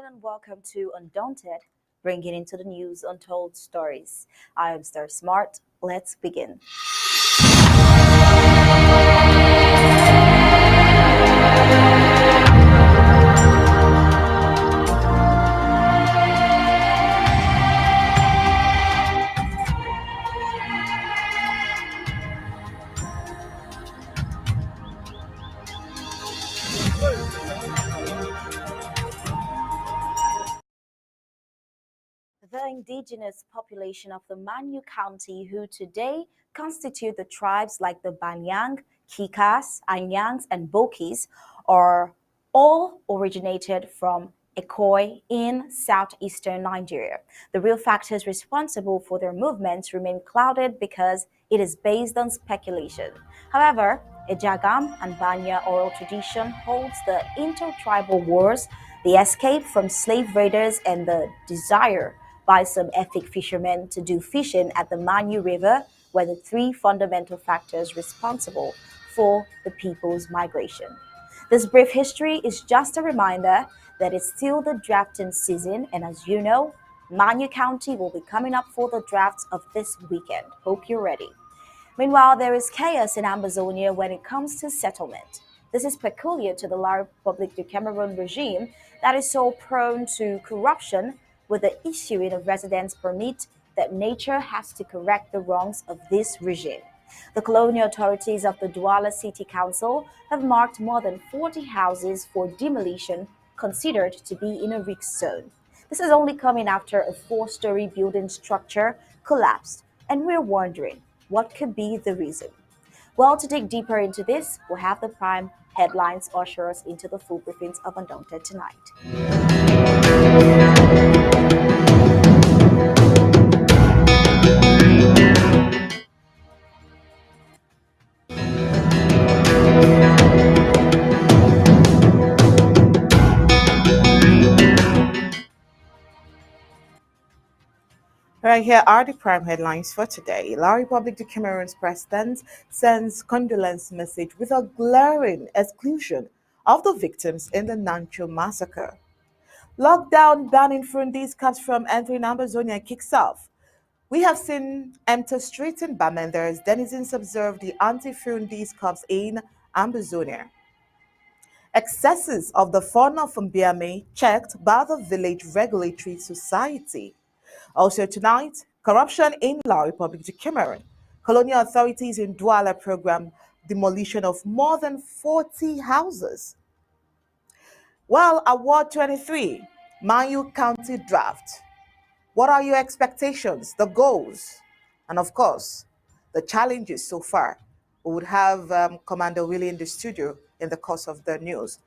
and welcome to Undaunted, bringing into the news untold stories. I am Star Smart. Let's begin. The indigenous population of the Manu County, who today constitute the tribes like the Banyang, Kikas, Anyangs, and Bokis, are all originated from Ekoi in southeastern Nigeria. The real factors responsible for their movements remain clouded because it is based on speculation. However, Ejagam and Banya oral tradition holds the intertribal wars, the escape from slave raiders, and the desire by some ethnic fishermen to do fishing at the Manu River were the three fundamental factors responsible for the people's migration. This brief history is just a reminder that it's still the drafting season, and as you know, Manu County will be coming up for the drafts of this weekend. Hope you're ready. Meanwhile, there is chaos in Ambazonia when it comes to settlement. This is peculiar to the La Republique du Cameroon regime that is so prone to corruption, with the issuing of residence permit that nature has to correct the wrongs of this regime. The colonial authorities of the Douala City Council have marked more than 40 houses for demolition considered to be in a risk zone. This is only coming after a 4-story building structure collapsed, and we're wondering what could be the reason. Well, to dig deeper into this, we'll have the prime headlines usher us into the full briefings of Undaunted tonight. Right, here are the prime headlines for today. La Republique du Cameroon's president sends condolence message with a glaring exclusion of the victims in the Nancho massacre. Lockdown banning Frundis comes from entering Amazonia kicks off. We have seen empty streets in Bamenda as denizens observe the anti-Frundis comes in Amazonia. Excesses of the fauna from Biame checked by the Village Regulatory Society. Also tonight, corruption in La Republique du Cameroon. Colonial authorities in Douala program demolition of more than 40 houses. Well, Award 23, Manu County Draft. What are your expectations, the goals, and of course, the challenges so far? We would have Commander Willie in the studio in the course of the news.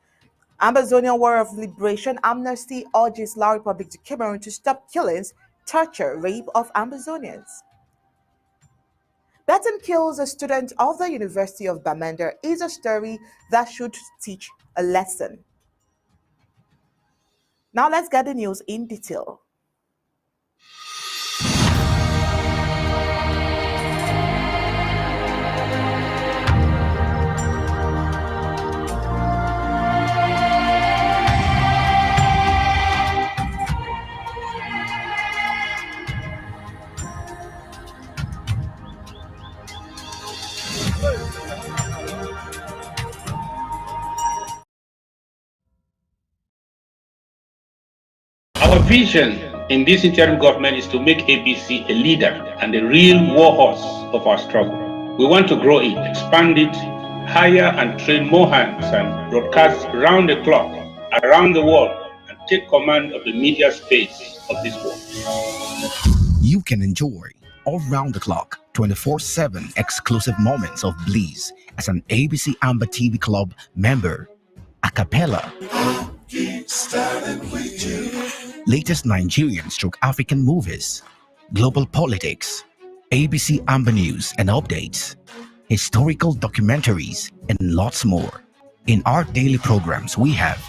Amazonian War of Liberation Amnesty urges La Republique du Cameroon to stop killings, torture, rape of Amazonians. Betten kills a student of the University of Bamenda is a story that should teach a lesson. Now let's get the news in detail. Our vision in this interim government is to make ABC a leader and a real warhorse of our struggle. We want to grow it, expand it, hire and train more hands, and broadcast round the clock, around the world, and take command of the media space of this world. You can enjoy all round the clock, 24/7 exclusive moments of bliss as an ABC Amba TV Club member. A cappella. Latest Nigerian / African movies, global politics, ABC Amba News and updates, historical documentaries, and lots more. In our daily programs, we have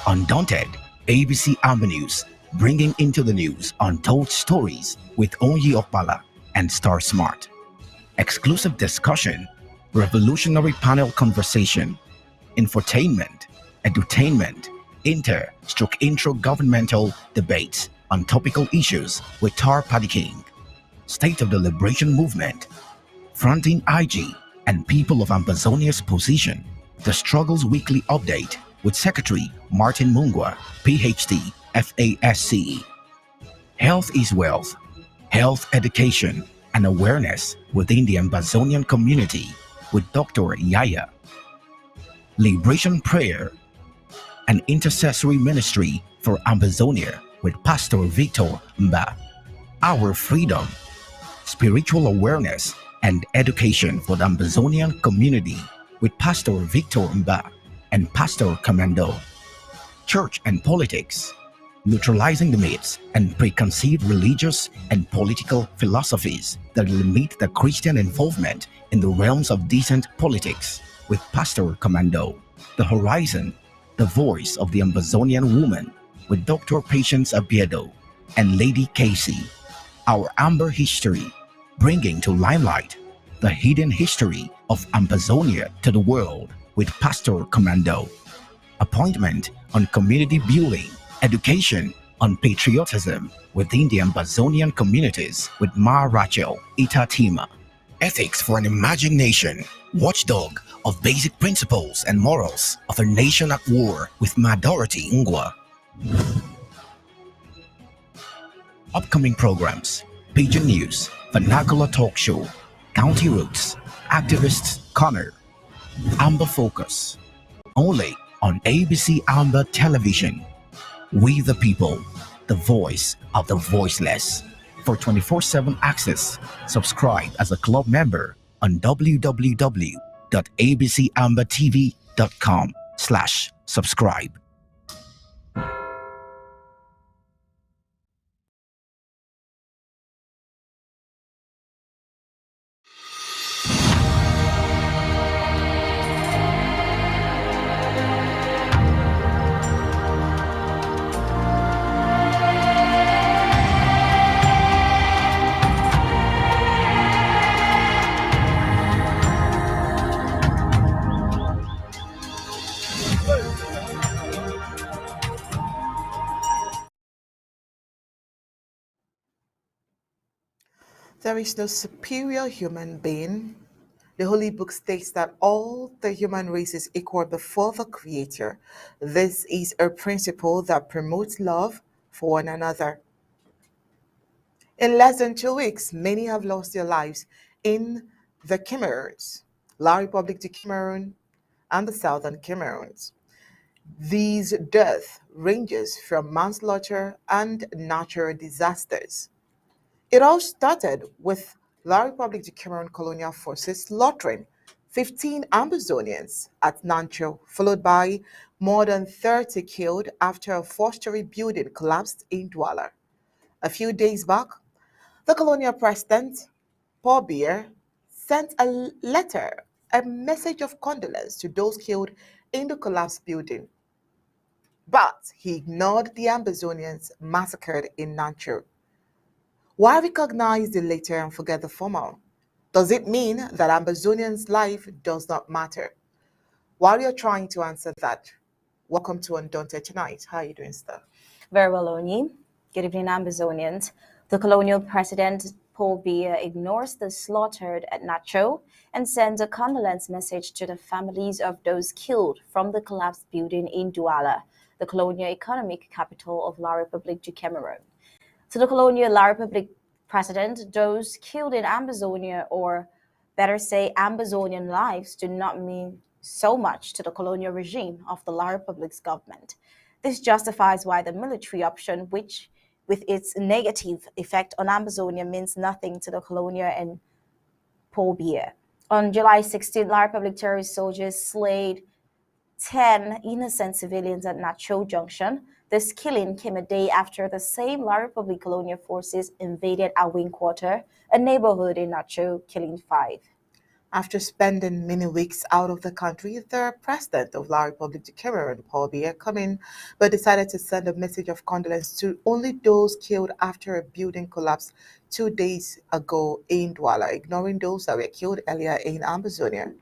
Undaunted, ABC Amba News, bringing into the news untold stories with Onyi Okpala and Star Smart. Exclusive discussion, revolutionary panel conversation, infotainment, edutainment, inter-governmental debates on topical issues with Tar Paddy King, State of the Liberation Movement, Fronting IG, and People of Ambazonia's position. The Struggles Weekly Update with Secretary Martin Mungwa, PhD, FASCE. Health is wealth. Health education and awareness within the Ambazonian community with Dr. Yaya. Liberation prayer and intercessory ministry for Ambazonia with Pastor Victor Amba. Our freedom, spiritual awareness and education for the Ambazonian community with Pastor Victor Amba and Pastor Commando. Church and politics, neutralizing the myths and preconceived religious and political philosophies that limit the Christian involvement in the realms of decent politics with Pastor Commando. The Horizon, the voice of the Ambazonian woman with Dr. Patience Abiedo and Lady Casey. Our Amber history, bringing to limelight the hidden history of Ambazonia to the world with Pastor Commando. Appointment on community building, education on patriotism within the Ambazonian communities with Ma Rachel Itatima. Ethics for an Emerging Nation, watchdog of basic principles and morals of a nation at war with Ma Dorothy Ngwa. Upcoming programs: Pigeon News, Vernacular Talk Show, County Roots, Activists Corner, Amba Focus. Only on ABC Amba Television. We the people, the voice of the voiceless. For 24/7 access, subscribe as a club member on www.abcambatv.com/subscribe. There is no superior human being. The Holy Book states that all the human race is equal before the Creator. This is a principle that promotes love for one another. In less than 2 weeks, many have lost their lives in the Cameroons, La République du Cameroon, and the Southern Cameroons. These death ranges from manslaughter and natural disasters. It all started with La République du Cameroon colonial forces slaughtering 15 Ambazonians at Nancho, followed by more than 30 killed after a four-story building collapsed in Douala. A few days back, the colonial president, Paul Biya, sent a letter, a message of condolence to those killed in the collapsed building. But he ignored the Ambazonians massacred in Nancho. Why recognize the latter and forget the former? Does it mean that Ambazonians' life does not matter? While you're trying to answer that, welcome to Undaunted tonight. How are you doing, sir? Very well, Oni. Good evening, Ambazonians. The colonial president, Paul Biya, ignores the slaughtered at Nacho and sends a condolence message to the families of those killed from the collapsed building in Douala, the colonial economic capital of La République du Cameroun. To the colonial La République president, those killed in Ambazonia, or better say Ambazonian lives, do not mean so much to the colonial regime of the La République's government. This justifies why the military option, which with its negative effect on Ambazonia, means nothing to the colonial and Paul Biya. On July 16, La République terrorist soldiers slayed 10 innocent civilians at Nacho Junction. This killing came a day after the same La République colonial forces invaded Awin Quarter, a neighborhood in Nacho, killing 5. After spending many weeks out of the country, the president of La République du Cameroon, Paul Biya, came in, but decided to send a message of condolence to only those killed after a building collapsed 2 days ago in Douala, ignoring those that were killed earlier in Ambazonia.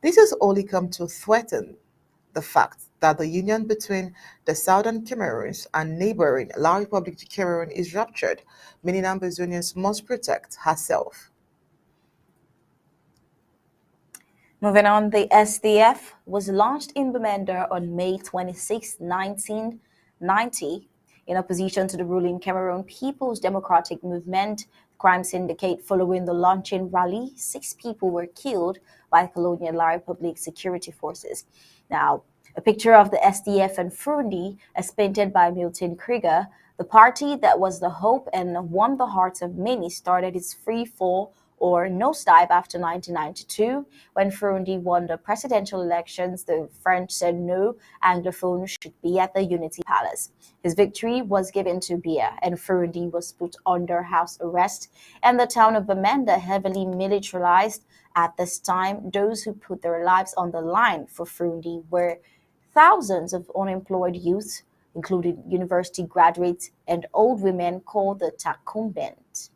This has only come to threaten the fact that the union between the southern Cameroons and neighboring La République du Cameroon is ruptured, meaning Ambazonians must protect herself. Moving on, the SDF was launched in Bamenda on May 26, 1990, in opposition to the ruling Cameroon People's Democratic Movement crime syndicate. Following the launching rally, 6 people were killed by colonial La Republique security forces. Now, a picture of the SDF and Furundi, as painted by Milton Krieger, the party that was the hope and won the hearts of many, started its free fall or nosedive after 1992. When Furundi won the presidential elections, the French said no Anglophone should be at the Unity Palace. His victory was given to Biya, and Furundi was put under house arrest, and the town of Bamenda heavily militarized. At this time, those who put their lives on the line for Furundi were thousands of unemployed youths, including university graduates and old women, called the Takumbent.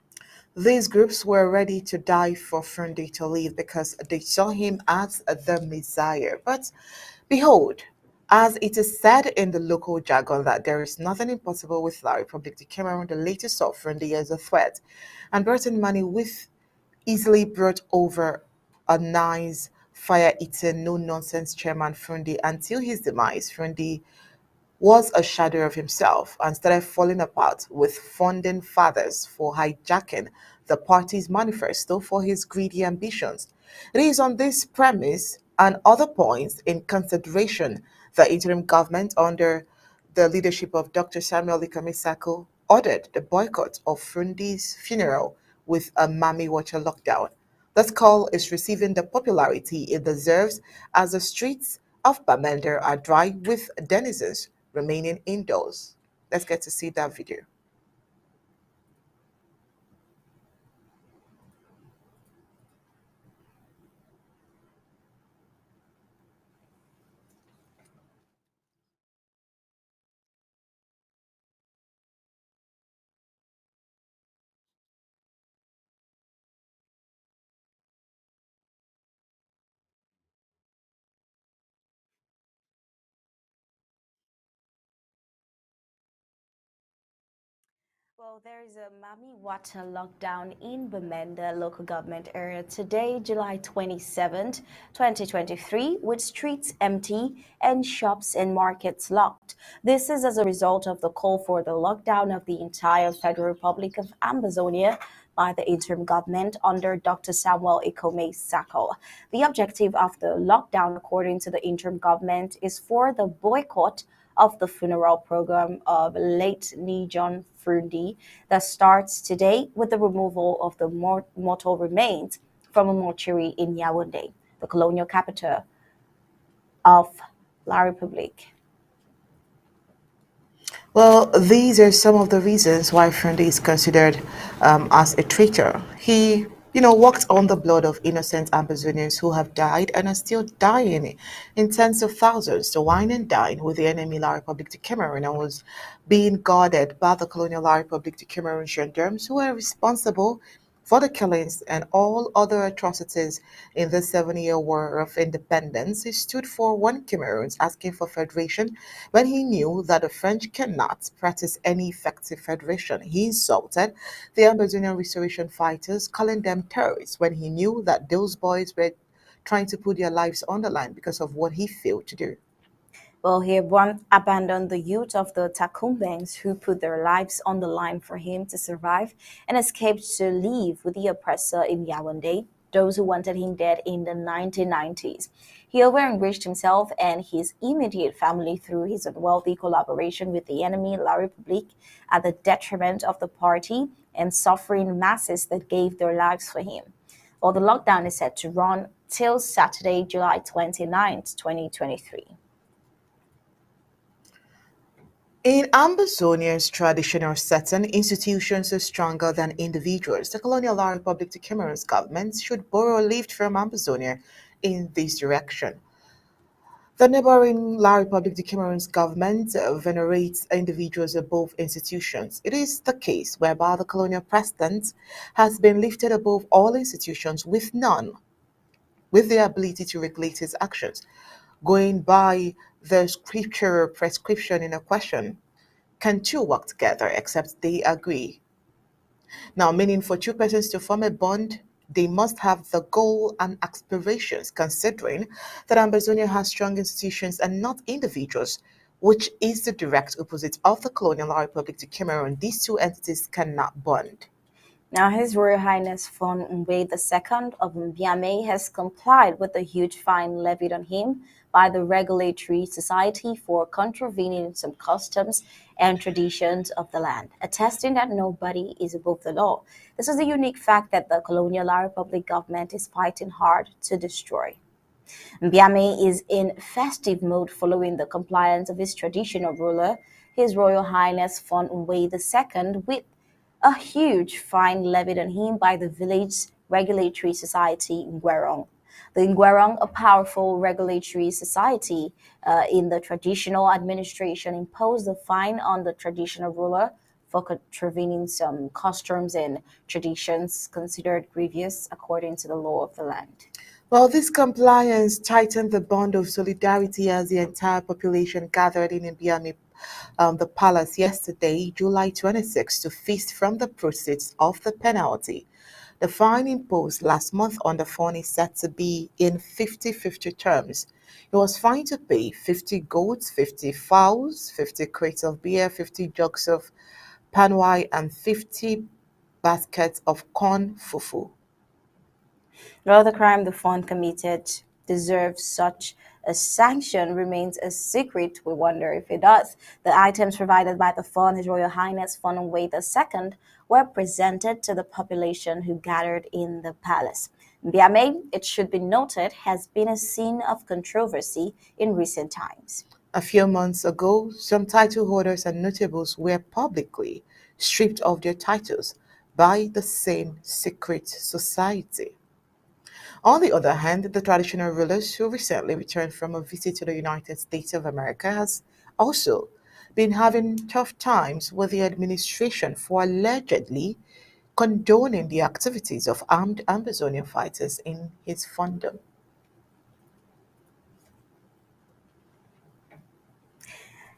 These groups were ready to die for Fundi to leave because they saw him as the Messiah. But behold, as it is said in the local jargon that there is nothing impossible with La Republic de Cameroon, the latest saw Fundi as a threat and brought in money with easily brought over a nice fire-eating, no-nonsense chairman Fundi until his demise. Fundi was a shadow of himself and started falling apart with funding fathers for hijacking the party's manifesto for his greedy ambitions. It is on this premise and other points in consideration the interim government under the leadership of Dr. Samuel Ikamisako ordered the boycott of Frundi's funeral with a Mami Water lockdown. This call is receiving the popularity it deserves as the streets of Bamenda are dry with denizens remaining indoors. Let's get to see that video. Well, there is a Mami Water lockdown in Bamenda local government area today, July 27th, 2023, with streets empty and shops and markets locked. This is as a result of the call for the lockdown of the entire Federal Republic of Ambazonia by the interim government under Dr. Samuel Ikome Sako. The objective of the lockdown, according to the interim government, is for the boycott of the funeral program of late Nijon Frundi that starts today with the removal of the mortal remains from a mortuary in Yaoundé, the colonial capital of La République. Well, these are some of the reasons why Fundi is considered as a traitor. He, walked on the blood of innocent Amazonians who have died and are still dying in tens of thousands to wine and dine with the enemy La République de Cameroon and was being guarded by the colonial La République de Cameroon gendarmes who were responsible for the killings and all other atrocities in the 7-year war of independence. He stood for one Cameroon asking for federation when he knew that the French cannot practice any effective federation. He insulted the Amazonian restoration fighters, calling them terrorists when he knew that those boys were trying to put their lives on the line because of what he failed to do. Well, he abandoned the youth of the Takumbangs who put their lives on the line for him to survive and escaped to live with the oppressor in Yaoundé, those who wanted him dead in the 1990s. He over-enriched himself and his immediate family through his unwealthy collaboration with the enemy La République at the detriment of the party and suffering masses that gave their lives for him. Well, the lockdown is set to run till Saturday, July 29th, 2023. In Ambazonia's traditional setting, institutions are stronger than individuals. The colonial La Republic de Cameroon's government should borrow a lift from Ambazonia in this direction. The neighboring La Republic de Cameroon's government venerates individuals above institutions. It is the case whereby the colonial president has been lifted above all institutions with none, with the ability to regulate his actions. going by the scripture prescription in a question. Can two work together except they agree? Now, meaning for two persons to form a bond, they must have the goal and aspirations, considering that Ambazonia has strong institutions and not individuals, which is the direct opposite of the colonial Republic to Cameroon. These two entities cannot bond. Now, His Royal Highness Fon Mbe II of Mbiame has complied with the huge fine levied on him by the Regulatory Society for contravening some customs and traditions of the land, attesting that nobody is above the law. This is a unique fact that the colonial Republic government is fighting hard to destroy. Mbiame is in festive mode following the compliance of his traditional ruler, His Royal Highness Fon Mbe II, with a huge fine levied on him by the village regulatory society Ngwerong. The Ngwerong, a powerful regulatory society in the traditional administration, imposed a fine on the traditional ruler for contravening some customs and traditions considered grievous according to the law of the land. Well, this compliance tightened the bond of solidarity as the entire population gathered in Ibiami, the palace yesterday, July 26, to feast from the proceeds of the penalty. The fine imposed last month on the phone is set to be in 50-50 terms. He was fined to pay 50 goats, 50 fowls, 50 crates of beer, 50 jugs of panwai, and 50 baskets of corn fufu. While the crime the fund committed deserves such a sanction remains a secret, we wonder if it does. The items provided by the fund, His Royal Highness Fon Mbe II, were presented to the population who gathered in the palace. Mbiame, it should be noted, has been a scene of controversy in recent times. A few months ago, some title holders and notables were publicly stripped of their titles by the same secret society. On the other hand, the traditional rulers who recently returned from a visit to the United States of America has also been having tough times with the administration for allegedly condoning the activities of armed Amazonian fighters in his fandom.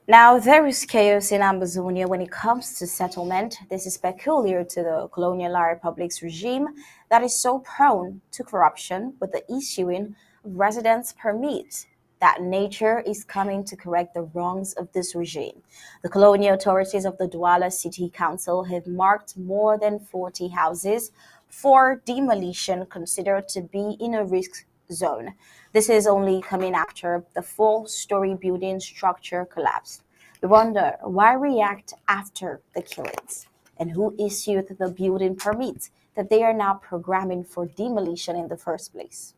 Now, there is chaos in Amazonia when it comes to settlement. This is peculiar to the colonial republic's regime that is so prone to corruption with the issuing of residence permits. That nature is coming to correct the wrongs of this regime. The colonial authorities of the Douala City Council have marked more than 40 houses for demolition considered to be in a risk zone. This is only coming after the four-story building structure collapsed. We wonder why react after the killings and who issued the building permits that they are now programming for demolition in the first place.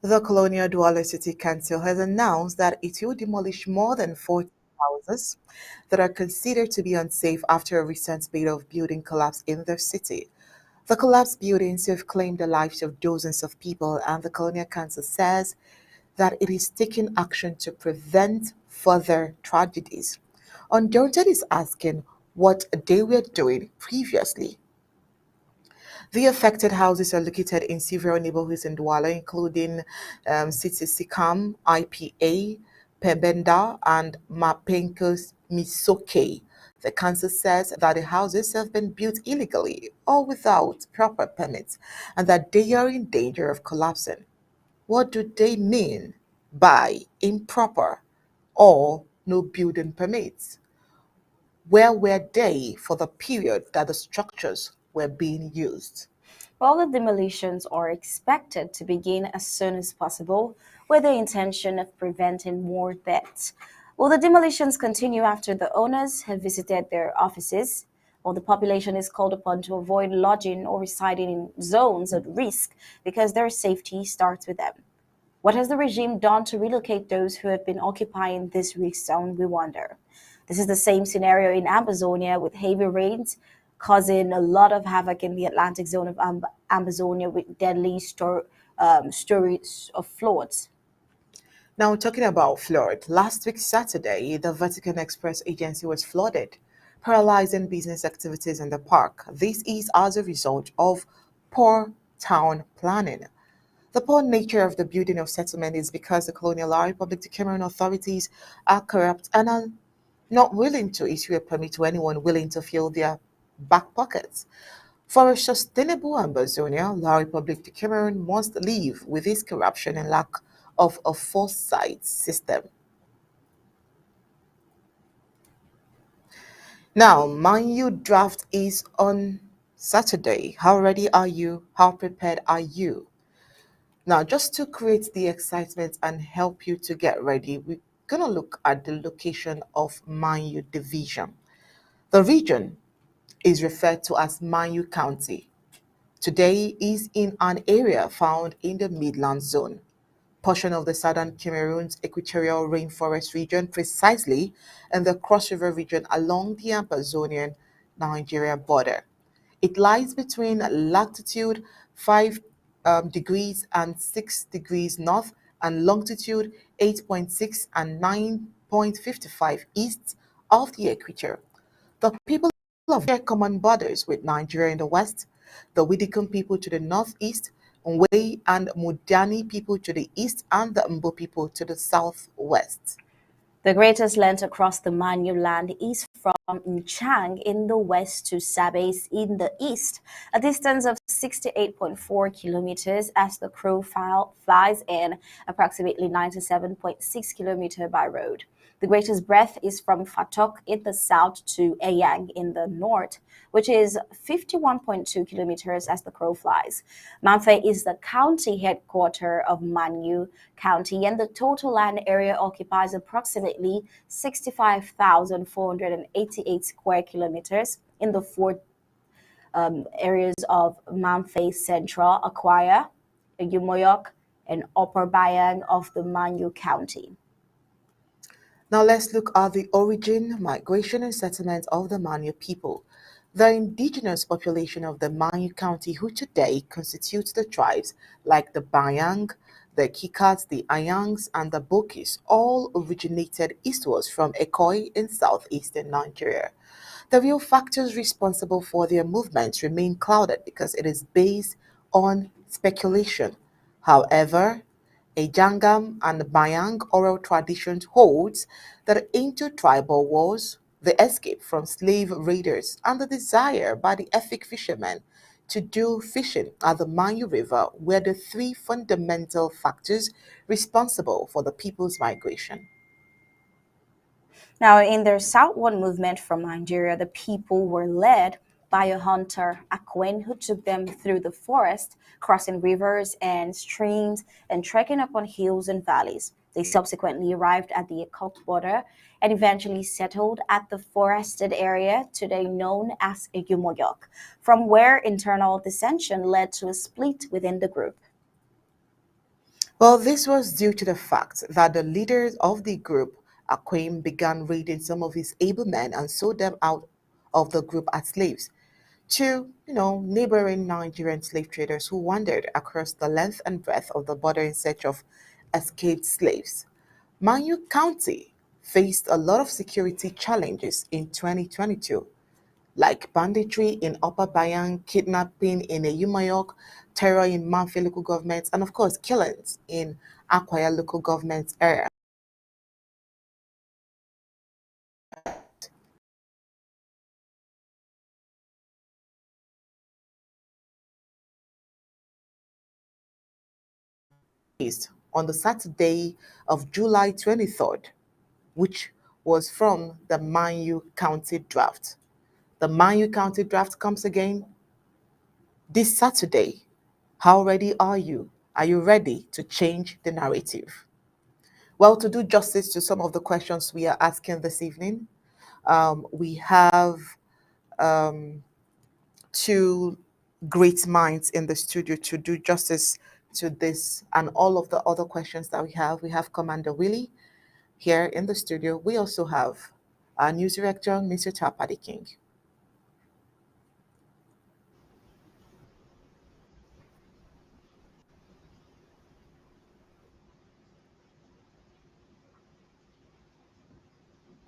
The colonial Douala City Council has announced that it will demolish more than 40 houses that are considered to be unsafe after a recent spate of building collapse in their city. The collapsed buildings have claimed the lives of dozens of people, and the Colonial Council says that it is taking action to prevent further tragedies. Undaunted is asking what they were doing previously. The affected houses are located in several neighborhoods in Douala, including City Sikam, IPA, Pembenda, and Mapenkos Misoke. The council says that the houses have been built illegally or without proper permits and that they are in danger of collapsing. What do they mean by improper or no building permits? Where were they for the period that the structures were being used? Well, the demolitions are expected to begin as soon as possible with the intention of preventing more deaths. Will the demolitions continue after the owners have visited their offices? Well, the population is called upon to avoid lodging or residing in zones at risk because their safety starts with them. What has the regime done to relocate those who have been occupying this risk zone, we wonder. This is the same scenario in Amazonia with heavy rains causing a lot of havoc in the Atlantic zone of Amazonia with deadly stories of floods. Now, talking about flood, last week Saturday, the Vatican Express agency was flooded, paralyzing business activities in the park. This is as a result of poor town planning. The poor nature of the building of settlement is because the colonial Law Republic the Cameroon authorities are corrupt and are not willing to issue a permit to anyone willing to fill their back pockets. For a sustainable Ambazonia, La Republic de Cameroon must live with its corruption and lack of a foresight system. Now, Manu draft is on Saturday. How ready are you? How prepared are you? Now, just to create the excitement and help you to get ready, we're going to look at the location of Manu Division. The region is referred to as Manu County. Today is in an area found in the Midland Zone, portion of the southern Cameroon's equatorial rainforest region, precisely in the Cross River region along the Amazonian Nigeria border. It lies between latitude 5 degrees and 6 degrees north and longitude 8.6 and 9.55 east of the equator. The people of share common borders with Nigeria in the west, the Widikum people to the northeast, Nwei and Mudani people to the east, and the Mbo people to the southwest. The greatest length across the Manu land is from Nchang in the west to Sabes in the east, a distance of 68.4 kilometers as the crow flies and approximately 97.6 kilometers by road. The greatest breadth is from Fatok in the south to Eyang in the north, which is 51.2 kilometers as the crow flies. Mamfe is the county headquarters of Manu County, and the total land area occupies approximately 65,488 square kilometers in the four areas of Mamfe Central, Akwaya, Yumoyok, and Upper Bayang of the Manu County. Now let's look at the origin, migration, and settlement of the Manu people. The indigenous population of the Manu County, who today constitutes the tribes like the Bayang, the Kikas, the Ayangs, and the Bokis, all originated eastwards from Ekoi in southeastern Nigeria. The real factors responsible for their movements remain clouded because it is based on speculation. However, a Jangam and Bayang oral tradition holds that intertribal wars, the escape from slave raiders, and the desire by the Efik fishermen to do fishing at the Mayu River were the three fundamental factors responsible for the people's migration. Now, in their southward movement from Nigeria, the people were led by a hunter, Akwen, who took them through the forest, crossing rivers and streams and trekking upon hills and valleys. They subsequently arrived at the Ekok border and eventually settled at the forested area today known as Igumoyok, from where internal dissension led to a split within the group. Well, this was due to the fact that the leaders of the group, Aquim, began raiding some of his able men and sold them out of the group as slaves to, neighboring Nigerian slave traders who wandered across the length and breadth of the border in search of escaped slaves. Manu County faced a lot of security challenges in 2022, like banditry in Upper Bayang, kidnapping in a Umayok, terror in Manfi local government, and of course, killings in Akwaya local government area. On the Saturday of July 23rd, which was from the Manu County draft. The Manu County draft comes again this Saturday. How ready are you? Are you ready to change the narrative? Well, to do justice to some of the questions we are asking this evening, we have um, two great minds in the studio to do justice to this and all of the other questions that we have. We have Commander Willie here in the studio. We also have our news director, Mr. Tapadi King.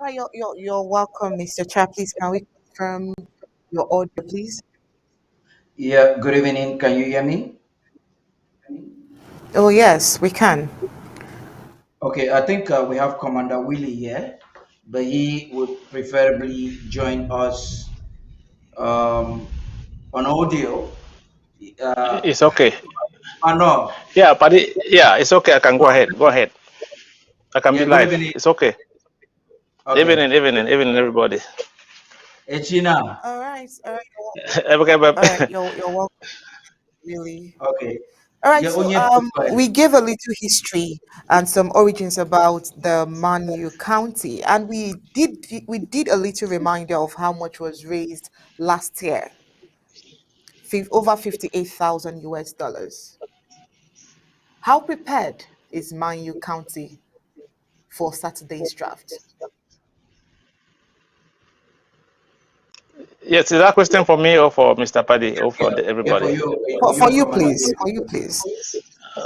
Hi, you're welcome, Mr. Chap. Please, can we confirm your audio, please? Yeah, good evening. Can you hear me? Oh, yes, we can. Okay, I think we have Commander Willie here, but he would preferably join us on audio. Uh, It's okay. Mano, Yeah, but yeah, it's okay. I can go ahead. Go ahead. I can be yeah, good live. evening. It's okay. Okay, Evening, evening, evening, everybody. Echina. All right, Okay, all right. You're welcome, really. Okay, All right, yeah, so Onye, please go ahead. we gave a little history and some origins about the Manu County, and we did a little reminder of how much was raised last year, over 58,000 US dollars. How prepared is Manu County for Saturday's draft? Yes, is that question for me or for Mr. Paddy or for Yeah, yeah, everybody? for For you, you, Commander please. Willie. For you, please.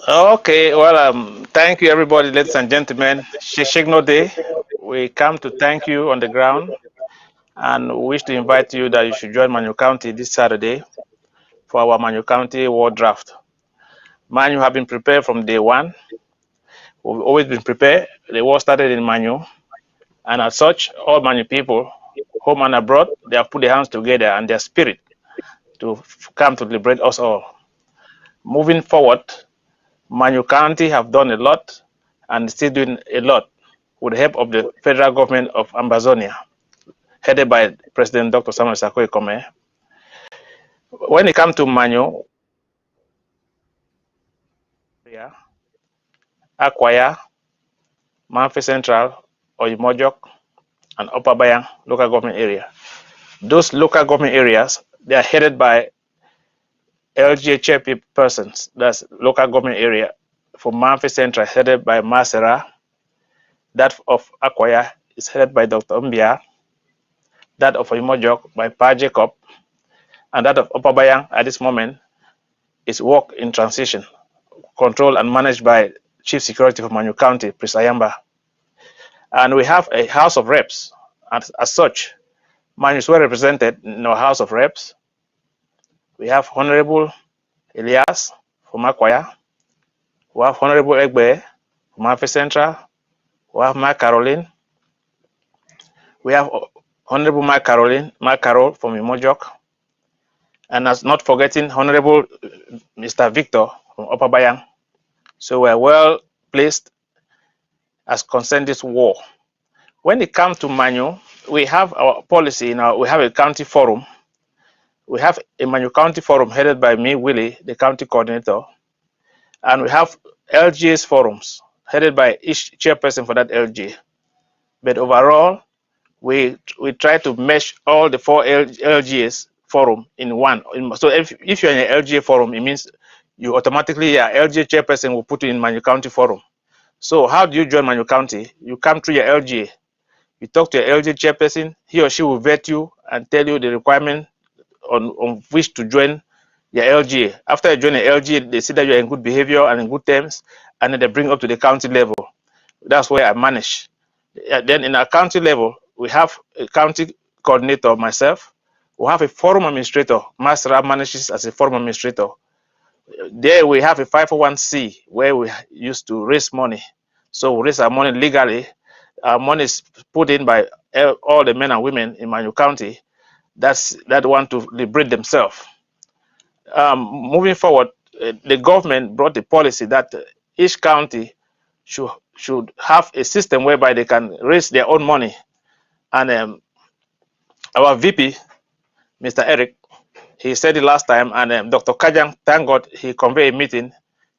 Okay, well, thank you, everybody, ladies and gentlemen. Shishigno Day. We come to thank you on the ground and wish to invite you that you should join Manu County this Saturday for our Manu County War Draft. Manu have been prepared from day one. We've always been prepared. The war started in Manu, and as such, all Manu people, home and abroad, they have put their hands together and their spirit to come to liberate us all. Moving forward, Manu County have done a lot and still doing a lot with the help of the federal government of Ambazonia, headed by President Dr. Samuel Sarko Ekome. When it comes to Manu, Akwaya, Manfi Central, Oyimojok, and Upper Bayang local government area. Those local government areas, they are headed by LGA persons. That's local government area. For Manfi Central, headed by Masera. That of Akwaya is headed by Dr. Umbia. That of Imojok by Pa Jacob. And that of Upper Bayang at this moment is work in transition, controlled and managed by Chief Security for Manu County, Prince Ayamba. And we have a House of Reps. As such, Manu is well represented in our House of Reps. We have Honorable Elias from Akwaya. We have Honorable Egbe from Manfi Central. We have Mark Caroline. We have Honorable Mark Carol from Imojok. And as not forgetting Honorable Mr. Victor from Upper Bayang. So we're well placed as concerned this war. When it comes to Manu, we have our policy now. We have a county forum. We have a Manu County forum headed by me, Willie, the county coordinator. And we have LGA's forums headed by each chairperson for that LGA. But overall, we try to mesh all the four LGA's forum in one. So if you're in an LGA forum, it means you automatically, LGA chairperson will put you in Manu County forum. So how do you join Manu County? You come through your LGA. You talk to your LGA chairperson. He or she will vet you and tell you the requirement on which to join your LGA. After you join the LGA, they see that you're in good behavior and in good terms, and then they bring up to the county level. That's where I manage. Then in our county level, we have a county coordinator, myself. We have a forum administrator. Master manages as a forum administrator. There we have a 501c where we used to raise money. So we raise our money legally. Our money is put in by all the men and women in Manu County that want to liberate themselves. Moving forward, the government brought the policy that each county should have a system whereby they can raise their own money. And our VP, Mr. Eric, he said it last time, and Dr. Kajang, thank God, he convened a meeting.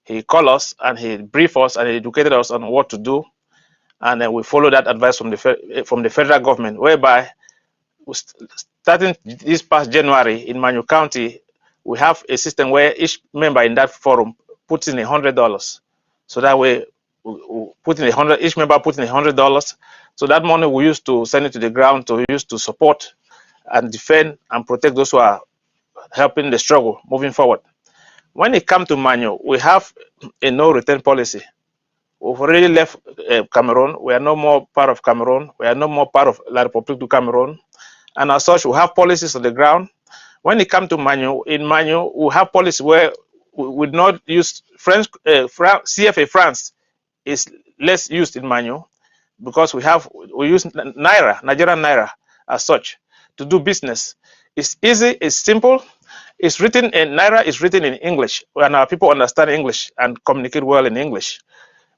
He called us and he briefed us and he educated us on what to do. And then we follow that advice from the federal government, whereby starting this past January in Manu County, we have a system where each member in that forum puts in $100. So that way, we put in each member puts in $100. So that money we use to send it to the ground to use to support and defend and protect those who are helping the struggle moving forward. When it comes to Manu, we have a no return policy. We've already left Cameroon. We are no more part of Cameroon. We are no more part of La République du Cameroon. And as such, we have policies on the ground. When it comes to Manu, in Manu, we have policies where we would not use French. CFA France is less used in Manu because we use Naira, Nigerian Naira, as such to do business. It's easy, it's simple. It's written in Naira, is written in English, and our people understand English and communicate well in English.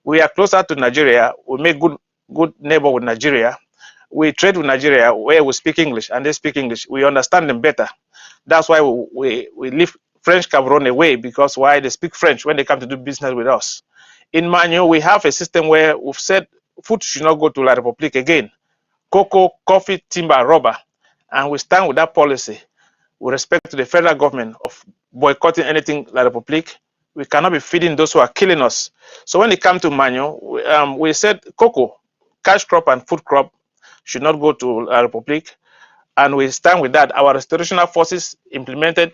We are closer to Nigeria. We make good neighbor with Nigeria. We trade with Nigeria where we speak English and they speak English. We understand them better. That's why we leave French Cameroon away, because why they speak French when they come to do business with us. In Manu, we have a system where we've said food should not go to La République again. Cocoa, coffee, timber, rubber. And we stand with that policy with respect to the federal government of boycotting anything La République. We cannot be feeding those who are killing us. So when it comes to Manu, we said cocoa, cash crop and food crop should not go to La République. And we stand with that. Our restorational forces implemented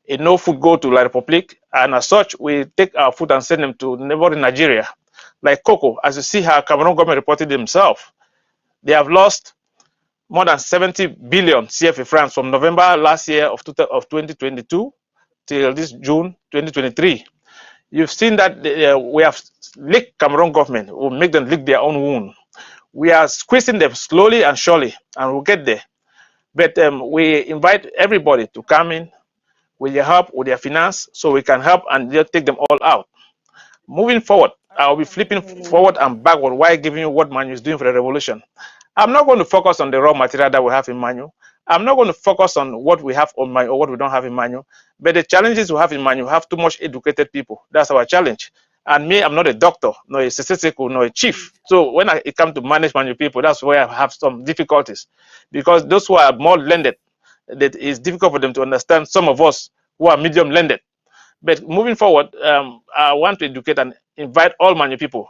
a no food go to La République. And as such, we take our food and send them to neighboring Nigeria. Like cocoa, as you see how Cameroon government reported themselves, they have lost more than 70 billion CFA francs from November last year of 2022 till this June 2023. You've seen that we have licked Cameroon government. We'll make them lick their own wound. We are squeezing them slowly and surely, and we'll get there. But we invite everybody to come in with their help, with their finance, so we can help and just take them all out. Moving forward, I'll be flipping forward and backward while giving you what Manu is doing for the revolution. I'm not going to focus on the raw material that we have in Manu. I'm not going to focus on what we have on Manu or what we don't have in Manu. But the challenges we have in Manu, have too much educated people. That's our challenge. And me, I'm not a doctor, nor a statistical, nor a chief. So when it comes to manage Manu people, that's where I have some difficulties. Because those who are more learned, that is difficult for them to understand some of us who are medium learned. But moving forward, I want to educate and invite all Manu people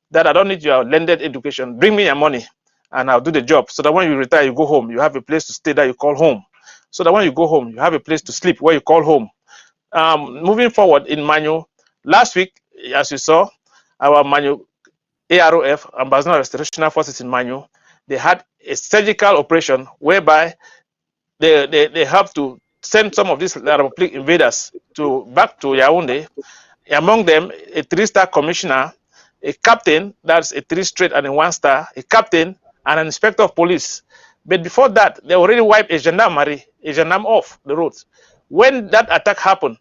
that I don't need your learned education. Bring me your money and I'll do the job. So that when you retire, you go home, you have a place to stay that you call home. So that when you go home, you have a place to sleep where you call home. Moving forward in Manu, last week, as you saw, our Manu AROF, Ambassador Restorational Forces in Manu, they had a surgical operation whereby they have to send some of these Republic invaders back to Yaoundé. Among them, a 3-star commissioner, a captain, that's a 3 straight and a 1-star, a captain, and an inspector of police. But before that, they already wiped a gendarme off the roads. When that attack happened,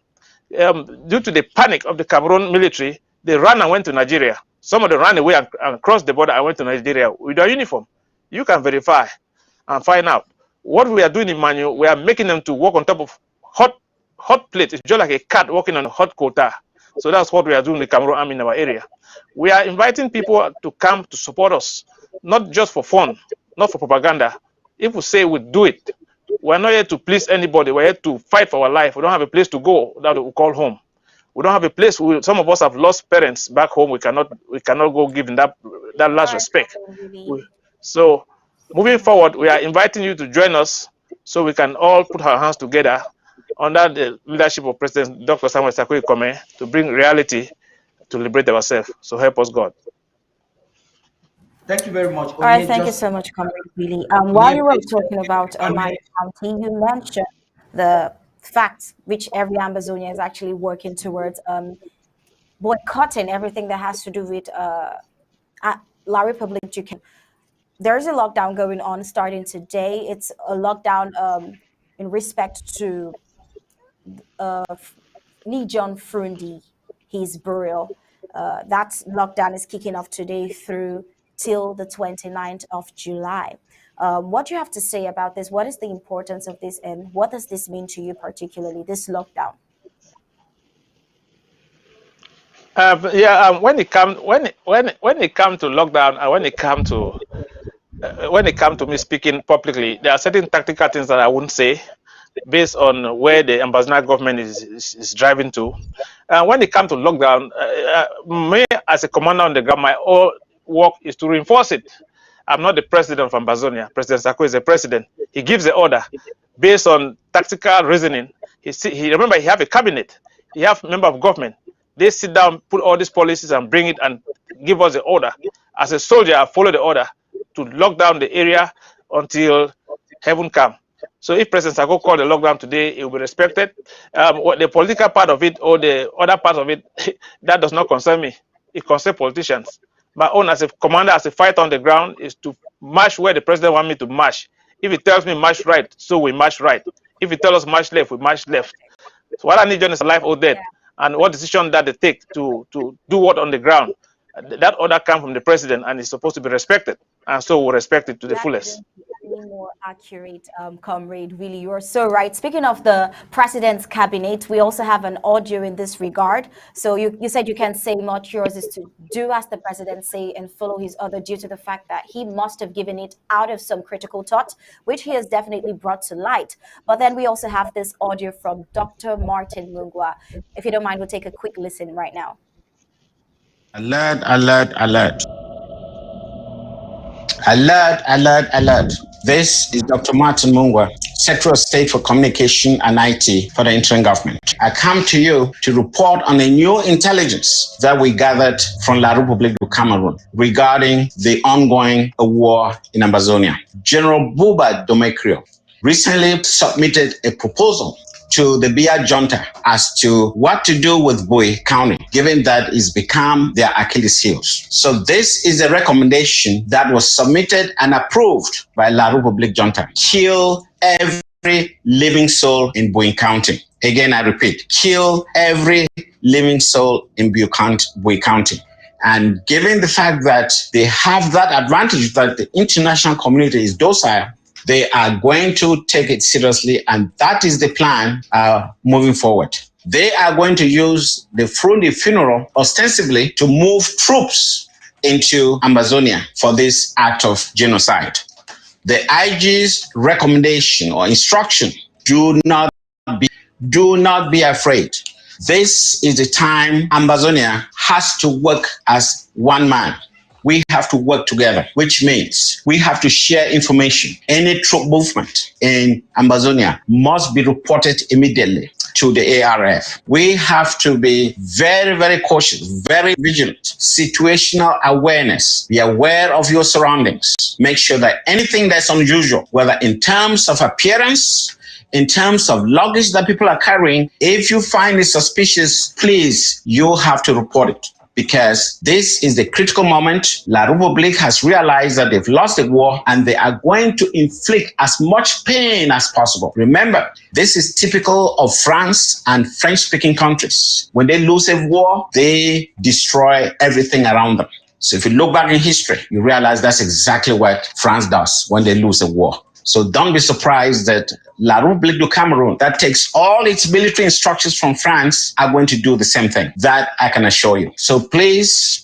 due to the panic of the Cameroon military, they ran and went to Nigeria. Some of them ran away and crossed the border and went to Nigeria with their uniform. You can verify and find out. What we are doing in Manu, we are making them to walk on top of hot plates. It's just like a cat walking on a hot quota. So that's what we are doing in the Cameroon army in our area. We are inviting people to come to support us, not just for fun, not for propaganda. If we say we do it, we're not here to please anybody. We're here to fight for our life. We don't have a place to go that we call home. We don't have a place. Some of us have lost parents back home. We cannot go give them that last respect. So moving forward, we are inviting you to join us so we can all put our hands together under the leadership of President Dr. Samuel Sarkozy Kome to bring reality to liberate ourselves. So help us, God. Thank you very much. All right, thank you so much, Comrade Willie. While you were talking about Manu County, you mentioned the fact which every Ambazonian is actually working towards boycotting everything that has to do with La République du Cameroun. There's a lockdown going on starting today. It's a lockdown in respect to John Frundi, his burial. That lockdown is kicking off today through till the 29th of July. What do you have to say about this? What is the importance of this, and what does this mean to you particularly, this lockdown? When it comes to lockdown, and when it comes to me speaking publicly, there are certain tactical things that I wouldn't say based on where the ambassador government is driving to. When it comes to lockdown, me as a commander on the ground, my whole work is to reinforce it. I'm not the president of Ambazonia. President Sarkozy is the president. He gives the order based on tactical reasoning. Remember, he have a cabinet. He have member of government. They sit down, put all these policies and bring it and give us the order. As a soldier, I follow the order to lock down the area until heaven come. So if President Sako called the lockdown today, it will be respected. What the political part of it or the other part of it, that does not concern me. It concerns politicians. My own as a commander, as a fighter on the ground, is to march where the president wants me to march. If he tells me march right, so we march right. If he tells us march left, we march left. So what I need John is life or death, and what decision that they take to do what on the ground. That order comes from the president and is supposed to be respected, and so we respect it to the That fullest. couldn't be more accurate, comrade. Really, you're so right. Speaking of the president's cabinet, we also have an audio in this regard. So you said you can't say much. Yours is to do as the president say and follow his order due to the fact that he must have given it out of some critical thought, which he has definitely brought to light. But then we also have this audio from Dr. Martin Mungwa. If you don't mind, we'll take a quick listen right now. Alert, alert, alert. Alert, alert, alert. This is Dr. Martin Mungwa, Secretary of State for Communication and IT for the interim government. I come to you to report on a new intelligence that we gathered from La République du Cameroon regarding the ongoing war in Ambazonia. General Buba Domecrio recently submitted a proposal to the Bia junta as to what to do with Bui County, given that it's become their Achilles heels. So this is a recommendation that was submitted and approved by La République junta. Kill every living soul in Bui County. Again, I repeat, kill every living soul in Bui County. And given the fact that they have that advantage that the international community is docile, they are going to take it seriously, and that is the plan moving forward. They are going to use the Frundi funeral ostensibly to move troops into Amazonia for this act of genocide. The IG's recommendation or instruction, do not be afraid. This is the time Amazonia has to work as one man. We have to work together, which means we have to share information. Any troop movement in Amazonia must be reported immediately to the ARF. We have to be very, very cautious, very vigilant. Situational awareness. Be aware of your surroundings. Make sure that anything that's unusual, whether in terms of appearance, in terms of luggage that people are carrying, if you find it suspicious, please, you have to report it. Because this is the critical moment. La République has realized that they've lost the war and they are going to inflict as much pain as possible. Remember, this is typical of France and French-speaking countries. When they lose a war, they destroy everything around them. So if you look back in history, you realize that's exactly what France does when they lose a war. So don't be surprised that La République du Cameroon, that takes all its military instructions from France, are going to do the same thing. That I can assure you. So please,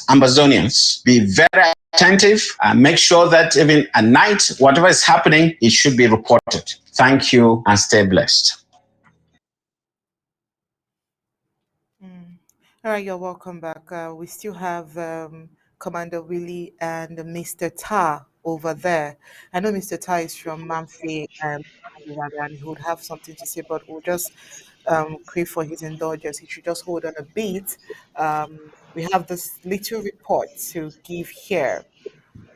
Ambazonians, be very attentive and make sure that even at night, whatever is happening, it should be reported. Thank you and stay blessed. All right, you're welcome back. We still have Commander Willie and Mr. Ta over there. I know Mr. Ta is from Mamfe and he would have something to say, but we'll just crave for his indulgence. He should just hold on a bit. We have this little report to give here.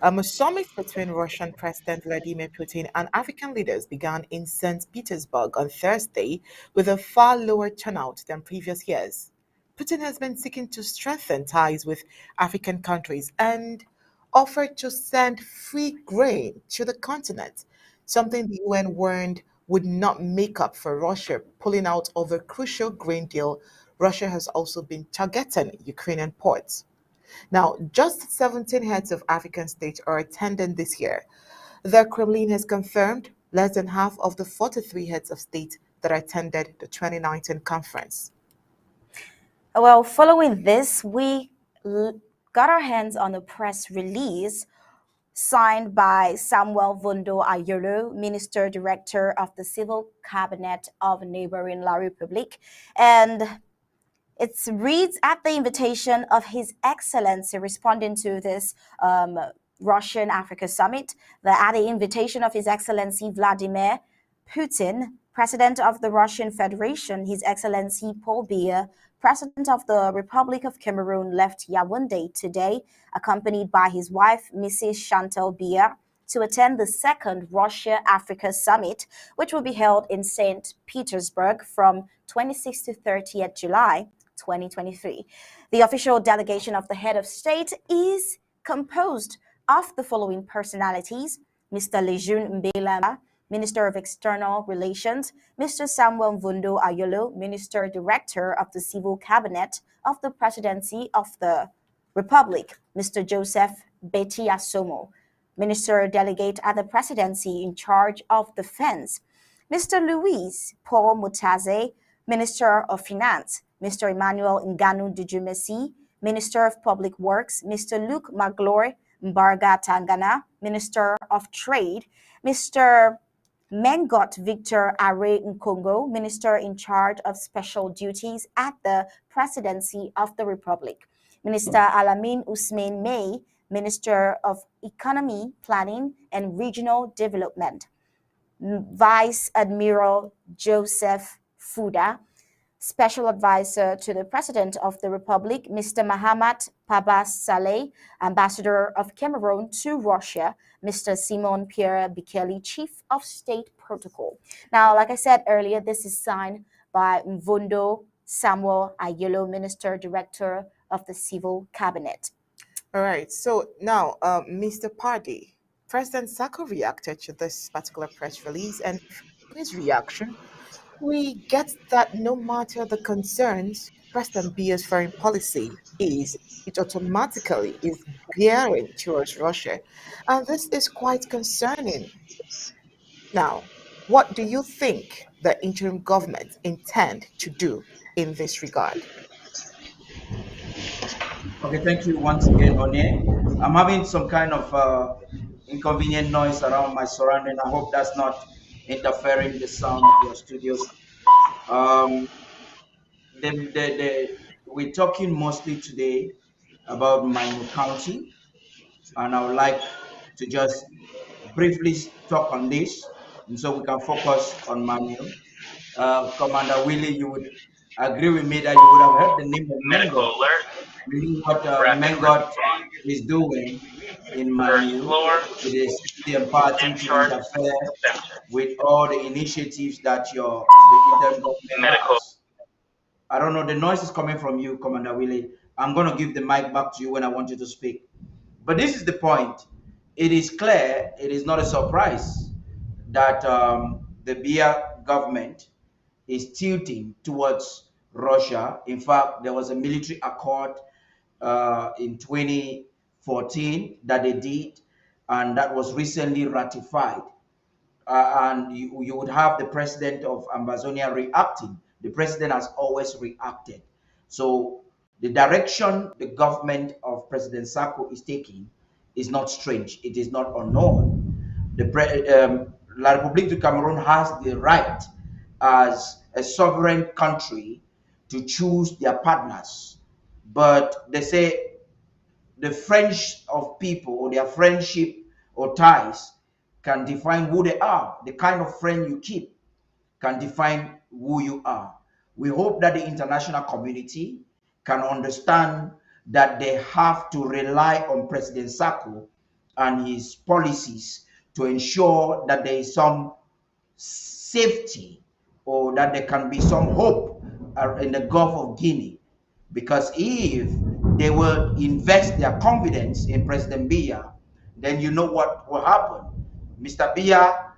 A summit between Russian President Vladimir Putin and African leaders began in St. Petersburg on Thursday with a far lower turnout than previous years. Putin has been seeking to strengthen ties with African countries and offered to send free grain to the continent, something the UN warned would not make up for Russia pulling out of a crucial grain deal. Russia has also been targeting Ukrainian ports. Now, just 17 heads of African states are attending this year. The Kremlin has confirmed less than half of the 43 heads of state that attended the 2019 conference. Well, following this, we got our hands on a press release signed by Samuel Vondo Ayolo, Minister Director of the Civil Cabinet of neighboring La République. And it reads, at the invitation of His Excellency, responding to this Russian Africa Summit, that at the invitation of His Excellency Vladimir Putin, President of the Russian Federation, His Excellency Paul Biya, President of the Republic of Cameroon, left Yaoundé today, accompanied by his wife, Mrs. Chantal Biya, to attend the second Russia-Africa Summit, which will be held in St. Petersburg from 26 to 30th July 2023. The official delegation of the head of state is composed of the following personalities: Mr. Lejeune Mbelamba, Minister of External Relations; Mr. Samuel Mvundo Ayolo, Minister Director of the Civil Cabinet of the Presidency of the Republic; Mr. Joseph Betty Asomo, Minister Delegate at the Presidency in charge of Defense; Mr. Louis Paul Mutaze, Minister of Finance; Mr. Emmanuel Nganu Dujumesi, Minister of Public Works; Mr. Luke Magloire Mbarga Tangana, Minister of Trade; Mr. Mengot Victor Are Nkongo, Minister in charge of Special Duties at the Presidency of the Republic; Minister Alamin Usman May, Minister of Economy, Planning and Regional Development; Vice Admiral Joseph Fuda, Special Advisor to the President of the Republic; Mr. Mahamat Pabas Saleh, Ambassador of Cameroon to Russia; Mr. Simon Pierre Bikeli, Chief of State Protocol. Now, like I said earlier, this is signed by Mvundo Samuel Ayolo, Minister Director of the Civil Cabinet. All right. So now, Mr. Pardy, President Sako reacted to this particular press release, and from his reaction, we get that no matter the concerns President Biya's foreign policy is, it automatically is gearing towards Russia. And this is quite concerning. Now, what do you think the interim government intend to do in this regard? Okay, thank you once again, One. I'm having some kind of inconvenient noise around my surrounding. I hope that's not interfering the sound of your studios. Um, we're talking mostly today about Manu County, and I would like to just briefly talk on this, and so we can focus on Manu. Commander Willie, you would agree with me that you would have heard the name of Mengot. You know what Mengot is doing in Manu. It is the party to interfere with all the initiatives that the interim government has. I don't know, the noise is coming from you, Commander Willie. I'm going to give the mic back to you when I want you to speak. But this is the point. It is clear, it is not a surprise that the Biya government is tilting towards Russia. In fact, there was a military accord in 2014 that they did, and that was recently ratified. And you would have the president of Ambazonia reacting. The president has always reacted. So the direction the government of President Sako is taking is not strange. It is not unknown. La République du Cameroon has the right as a sovereign country to choose their partners. But they say the French of people or their friendship or ties can define who they are. The kind of friend you keep can define who you are. We hope that the international community can understand that they have to rely on President Sako and his policies to ensure that there is some safety or that there can be some hope in the Gulf of Guinea. Because if they will invest their confidence in President Biya, then you know what will happen. Mr. Biya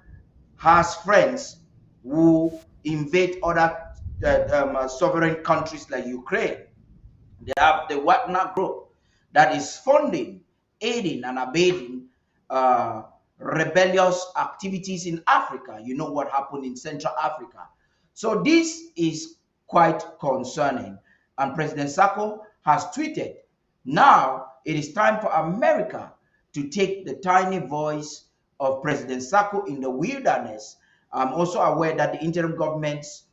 has friends who invade other sovereign countries like Ukraine. They have the Wagner Group that is funding, aiding, and abetting rebellious activities in Africa. You know what happened in Central Africa. So this is quite concerning. And President Sako has tweeted, now it is time for America to take the tiny voice of President Sako in the wilderness. I'm also aware that the interim government's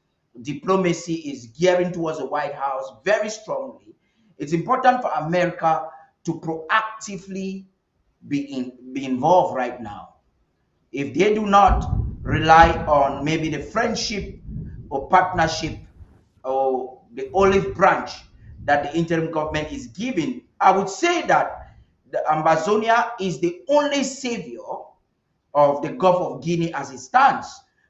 diplomacy is gearing towards the White House very strongly. It's important for America to proactively be involved right now. If they do not rely on maybe the friendship or partnership or the olive branch that the interim government is giving, I would say that the Ambazonia is the only savior of the Gulf of Guinea as it stands,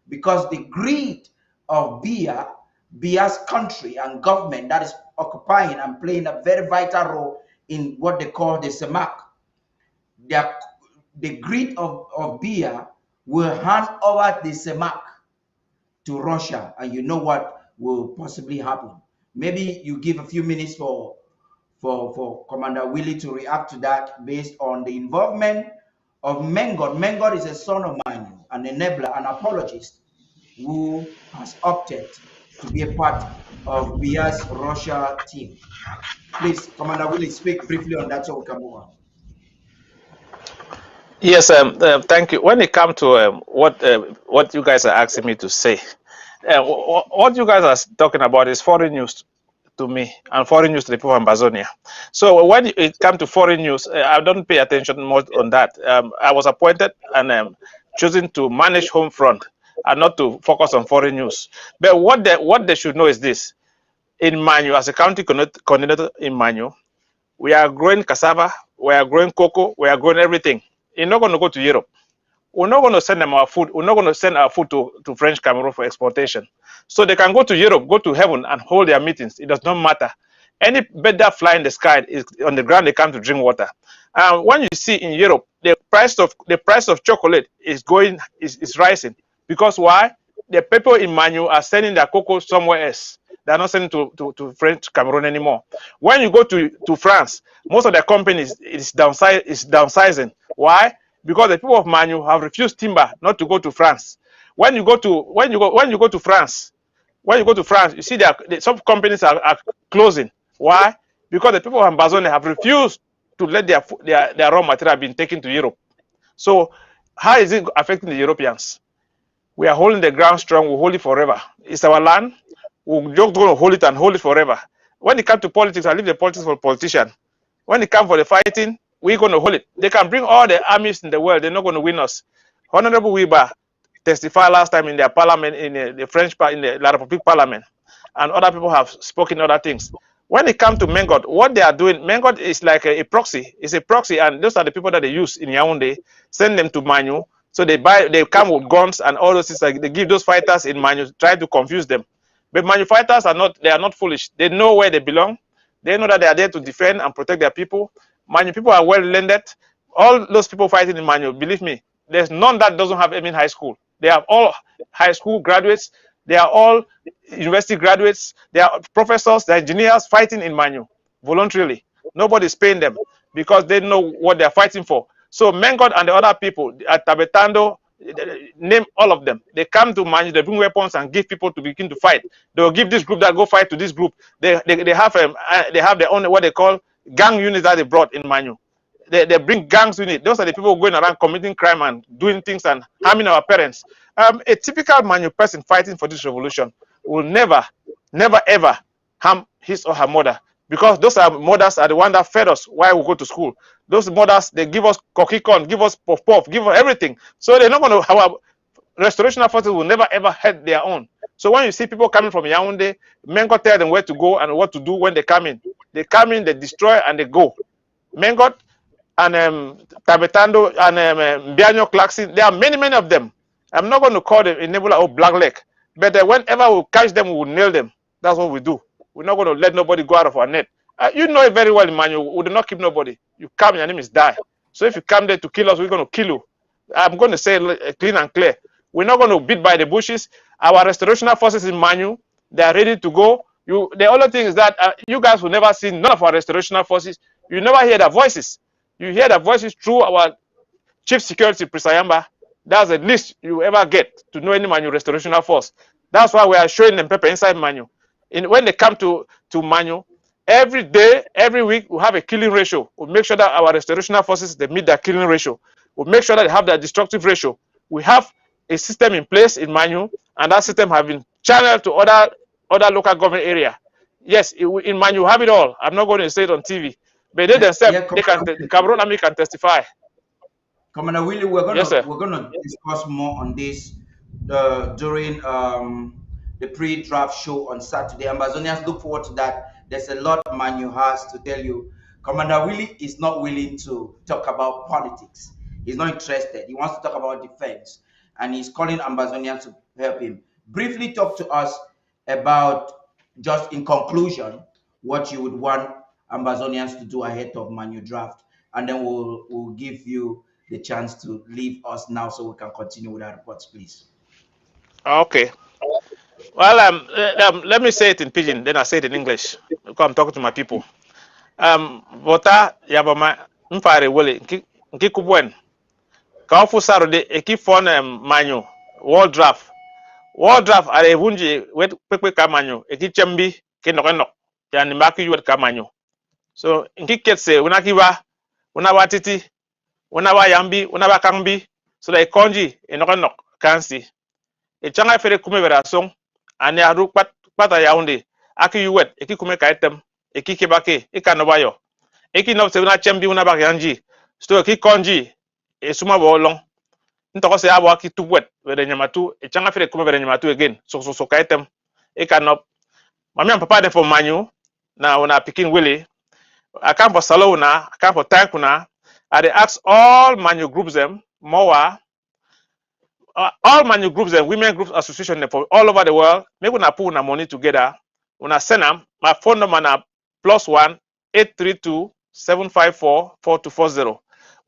because the greed of Bia's country and government that is occupying and playing a very vital role in what they call the CEMAC. The greed of Bia will hand over the CEMAC to Russia, and you know what will possibly happen. Maybe you give a few minutes for Commander Willie to react to that based on the involvement of Mengot. Mengot is a son of mine, an enabler, an apologist who has opted to be a part of Bia's Russia team. Please, Commander Willie, speak briefly on that so we can move on. Yes, thank you. When it comes to what you guys are asking me to say, what you guys are talking about is foreign news to me and foreign news to the people of Amazonia. So when it comes to foreign news, I don't pay attention much on that. I was appointed and chosen to manage home front and not to focus on foreign news. But what they should know is this: in Manu, as a county coordinator in Manu, we are growing cassava, we are growing cocoa, we are growing everything. You're not going to go to Europe. We're not going to send them our food. We're not going to send our food to French Cameroon for exportation. So they can go to Europe, go to heaven and hold their meetings. It does not matter. Any bird that fly in the sky is on the ground, they come to drink water. When you see in Europe, the price of chocolate is rising. Because why? The people in Manu are sending their cocoa somewhere else. They're not sending to French Cameroon anymore. When you go to France, most of their companies is downsizing. Why? Because the people of Manu have refused timber not to go to France. When you go to France, you see that some companies are closing. Why? Because the people of Amazonia have refused to let their raw material be taken to Europe. So how is it affecting the Europeans? We are holding the ground strong. We'll hold it forever. It's our land. We're just going to hold it and hold it forever. When it comes to politics, I leave the politics for politicians. When it comes for the fighting, we're going to hold it. They can bring all the armies in the world. They're not going to win us. Honorable Weber testified last time in their parliament, in the French, in the La République parliament, and other people have spoken other things. When it comes to Mengot, what they are doing, Mengot is like a proxy. It's a proxy, and those are the people that they use in Yaoundé, send them to Manu. So they come with guns and all those things. Like they give those fighters in Manu, try to confuse them. But Manu fighters are not foolish. They know where they belong. They know that they are there to defend and protect their people. Manu people are well learned. All those people fighting in Manu, believe me, there's none that doesn't have aim in high school. They are all high school graduates. They are all university graduates. They are professors, they are engineers fighting in Manu voluntarily. Nobody's paying them because they know what they're fighting for. So Mengot and the other people at Tabetando, name all of them. They come to Manu, they bring weapons and give people to begin to fight. They will give this group that go fight to this group. They have their own what they call gang units that they brought in Manu. They bring gangs unit. Those are the people going around committing crime and doing things and harming our parents. A typical Manu person fighting for this revolution will never ever harm his or her mother, because those mothers are the ones that fed us while we go to school. Those mothers, they give us cocky corn, give us puff puff, give us everything. So they're not going to have restoration forces will never ever hurt their own. So when you see people coming from Yaoundé, Mengot tell them where to go and what to do when they come in. They come in, they destroy, and they go. Mengot and Tabetando and Mbiano Clarkson, there are many of them. I'm not going to call them enabler or black leg, but whenever we catch them, we will nail them. That's what we do. We're not going to let nobody go out of our net. You know it very well, Emmanuel. We do not keep nobody. You come, your name is die. So if you come there to kill us, we're going to kill you. I'm going to say clean and clear. We're not going to beat by the bushes. Our restorational forces in Manu, they are ready to go. The only thing is that you guys will never see none of our restorational forces. You never hear their voices. You hear their voices through our chief security, Prisayamba. That's the least you ever get to know any Manu restorational force. That's why we are showing them paper inside Manu. When they come to Manu, every day, every week, we have a killing ratio. We make sure that our restorational forces, they meet that killing ratio. We make sure that they have that destructive ratio. We have a system in place in Manu, and that system has been channeled to other local government area. Yes, in Manu, you have it all. I'm not going to say it on TV. But they themselves, the Cameroon Army can testify. Commander Willie, we're gonna discuss more on this during the pre-draft show on Saturday. Ambazonians, look forward to that. There's a lot Manu has to tell you. Commander Willie is not willing to talk about politics. He's not interested. He wants to talk about defense, and he's calling Ambazonians to help him. Briefly talk to us about, just in conclusion, what you would want Ambazonians to do ahead of Manu draft, and then we'll give you the chance to leave us now so we can continue with our reports, please. Okay. Well, let me say it in pidgin, then I say it in English because I'm talking to my people. Vota yabama mfare wole nki kubwen ka ofu Saturday eki fon manyo world draft are hunji wet pepe ka manyo eki chembi ke no ya ni maki yuwet ka manyo. So nki ketse una kiwa una watiti una wa yambi una ba kangbi so da ikonji no kansi e changa fere kume vera song ani aru pata yaunde aki yuwet eki kume ka item eki kebake ikanobayo eki no se una chembi una ba yanji sto eki konji e suma bo long ntoko se abo aki tubwet were nyamatu e changa fere kume were nyamatu again so ka item ikanop mami and papa de for manyu na una pikin willy I come for Salona, I come for Tankuna. I dey ask all manu groups them, MOA, all manu groups and women groups association them for all over the world. Make una put una money together. Una send them. My phone number na +1 832 754 4240.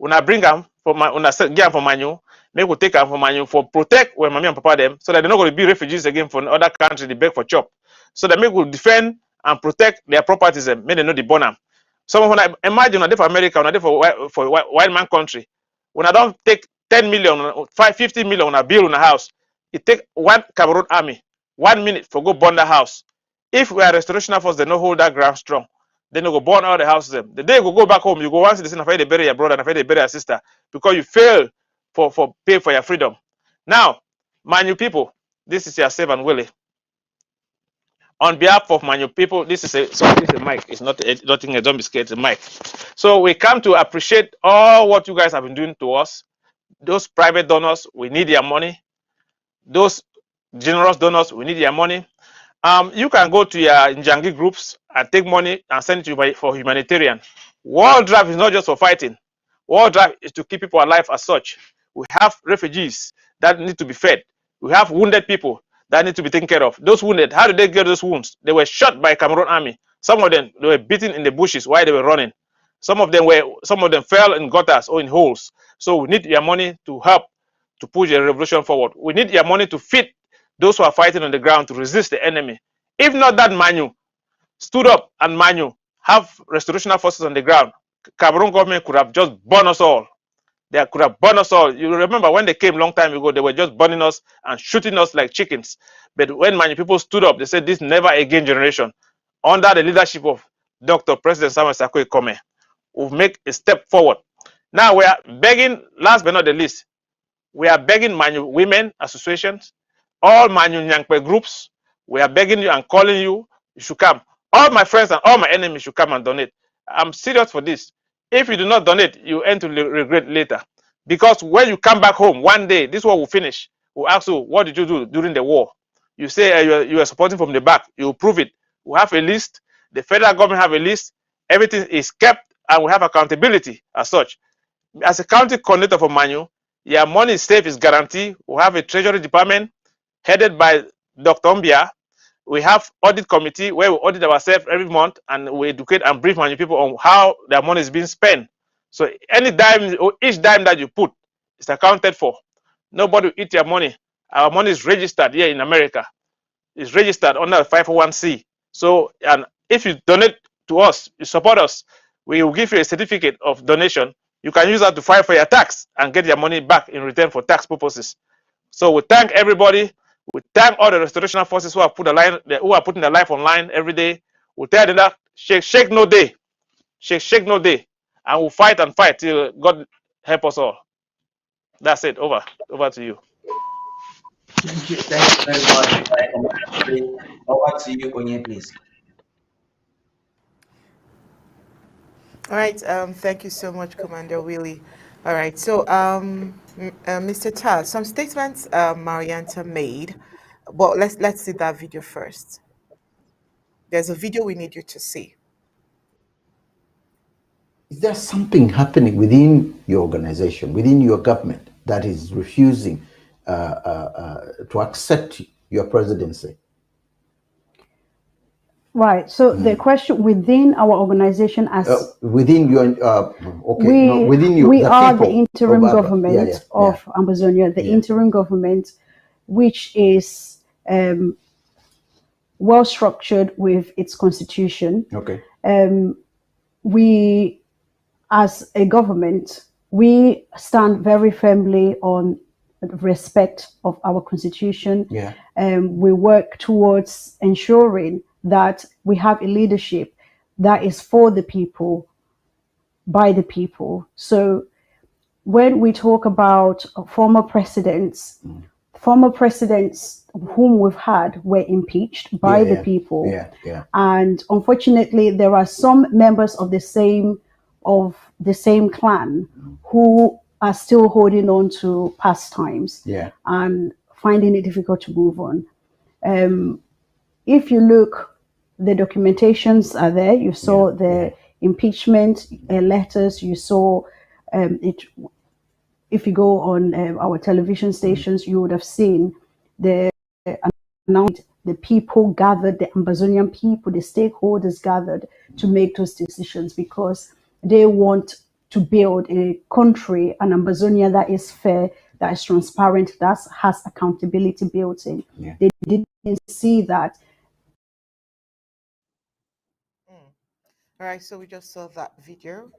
Una bring them for my una get them for manu. Make we take them for manu for protect when mommy and papa them, so that they're not going to be refugees again from other country. They beg for chop, so that make we defend and protect their properties and make they know the burn them. Some when I imagine when I for America, when I for white man country, when I don't take 10 million, 50 million on a bill on a house, it take one Cameroon army 1 minute for go burn the house. If we are restoration force, they no hold that ground strong. Then they go burn all the houses. Them. The day you go back home, you go once in the after they bury your brother and after they bury your sister because you fail for pay for your freedom. Now, Manu people, this is your servant Willie. On behalf of Manu people, this is a mic. It's not nothing. Don't be scared. It's a mic. So we come to appreciate all what you guys have been doing to us. Those private donors, we need your money. Those generous donors, we need your money. You can go to your Njangi groups and take money and send it to for humanitarian. World Drive is not just for fighting. World Drive is to keep people alive as such. We have refugees that need to be fed. We have wounded people that need to be taken care of. Those wounded, how did they get those wounds? They were shot by Cameroon army. Some of them they were beaten in the bushes while they were running. Some of them fell in gutters or in holes. So we need your money to help to push the revolution forward. We need your money to feed those who are fighting on the ground to resist the enemy. If not that Manu stood up and Manu have restorational forces on the ground, Cameroon government could have just burned us all. They could have burned us all. You remember when they came long time ago, they were just burning us and shooting us like chickens. But when Manu people stood up, they said this never again generation, under the leadership of Dr. President Samuel Sarko Ikome, will make a step forward. Now we are begging, last but not the least, we are begging Manu women associations, all Manu Nyankwe groups, we are begging you and calling you, you should come. All my friends and all my enemies should come and donate. I'm serious for this. If you do not donate, you end to regret later. Because when you come back home one day, this war will finish. We'll ask you, what did you do during the war? You say you are supporting from the back. You will prove it. We have a list. The federal government have a list. Everything is kept and we have accountability as such. As a county coordinator for Manu, your money is safe, is guaranteed. We have a treasury department headed by Dr. Ombia. We have audit committee where we audit ourselves every month and we educate and brief Manu people on how their money is being spent. So any dime or each dime that you put is accounted for. Nobody will eat your money. Our money is registered here in America. It's registered under 501c. So and if you donate to us, you support us, we will give you a certificate of donation. You can use that to file for your tax and get your money back in return for tax purposes. So we thank everybody. We thank all the restoration forces who are putting their life online every day. We tell them that shake no day, shake no day, and we'll fight and fight till God help us all. That's it. Over to you. Thank you very much. Over to you, Onye, please. All right. Thank you so much, Commander Willie. All right. So, Mr. Taz, some statements Marianta made. Well, let's see that video first. There's a video we need you to see. Is there something happening within your organization, within your government, that is refusing to accept your presidency? Right. So the question within our organization, as within your okay, no, within you, we the are the people interim of Amba. government of Ambazonia, the interim government, which is well structured with its constitution. Okay. We, as a government, we stand very firmly on respect of our constitution. Yeah. We work towards ensuring that we have a leadership that is for the people, by the people. So when we talk about former presidents whom we've had were impeached by the people. Yeah. And unfortunately, there are some members of the same clan who are still holding on to past times and finding it difficult to move on. If you look, the documentations are there. You saw the impeachment letters. You saw it. If you go on our television stations, you would have seen the announcement. The people gathered, the Ambazonian people, the stakeholders gathered to make those decisions because they want to build a country, an Ambazonia that is fair, that is transparent, that has accountability built in. Yeah. They didn't see that. All right, so we just saw that video.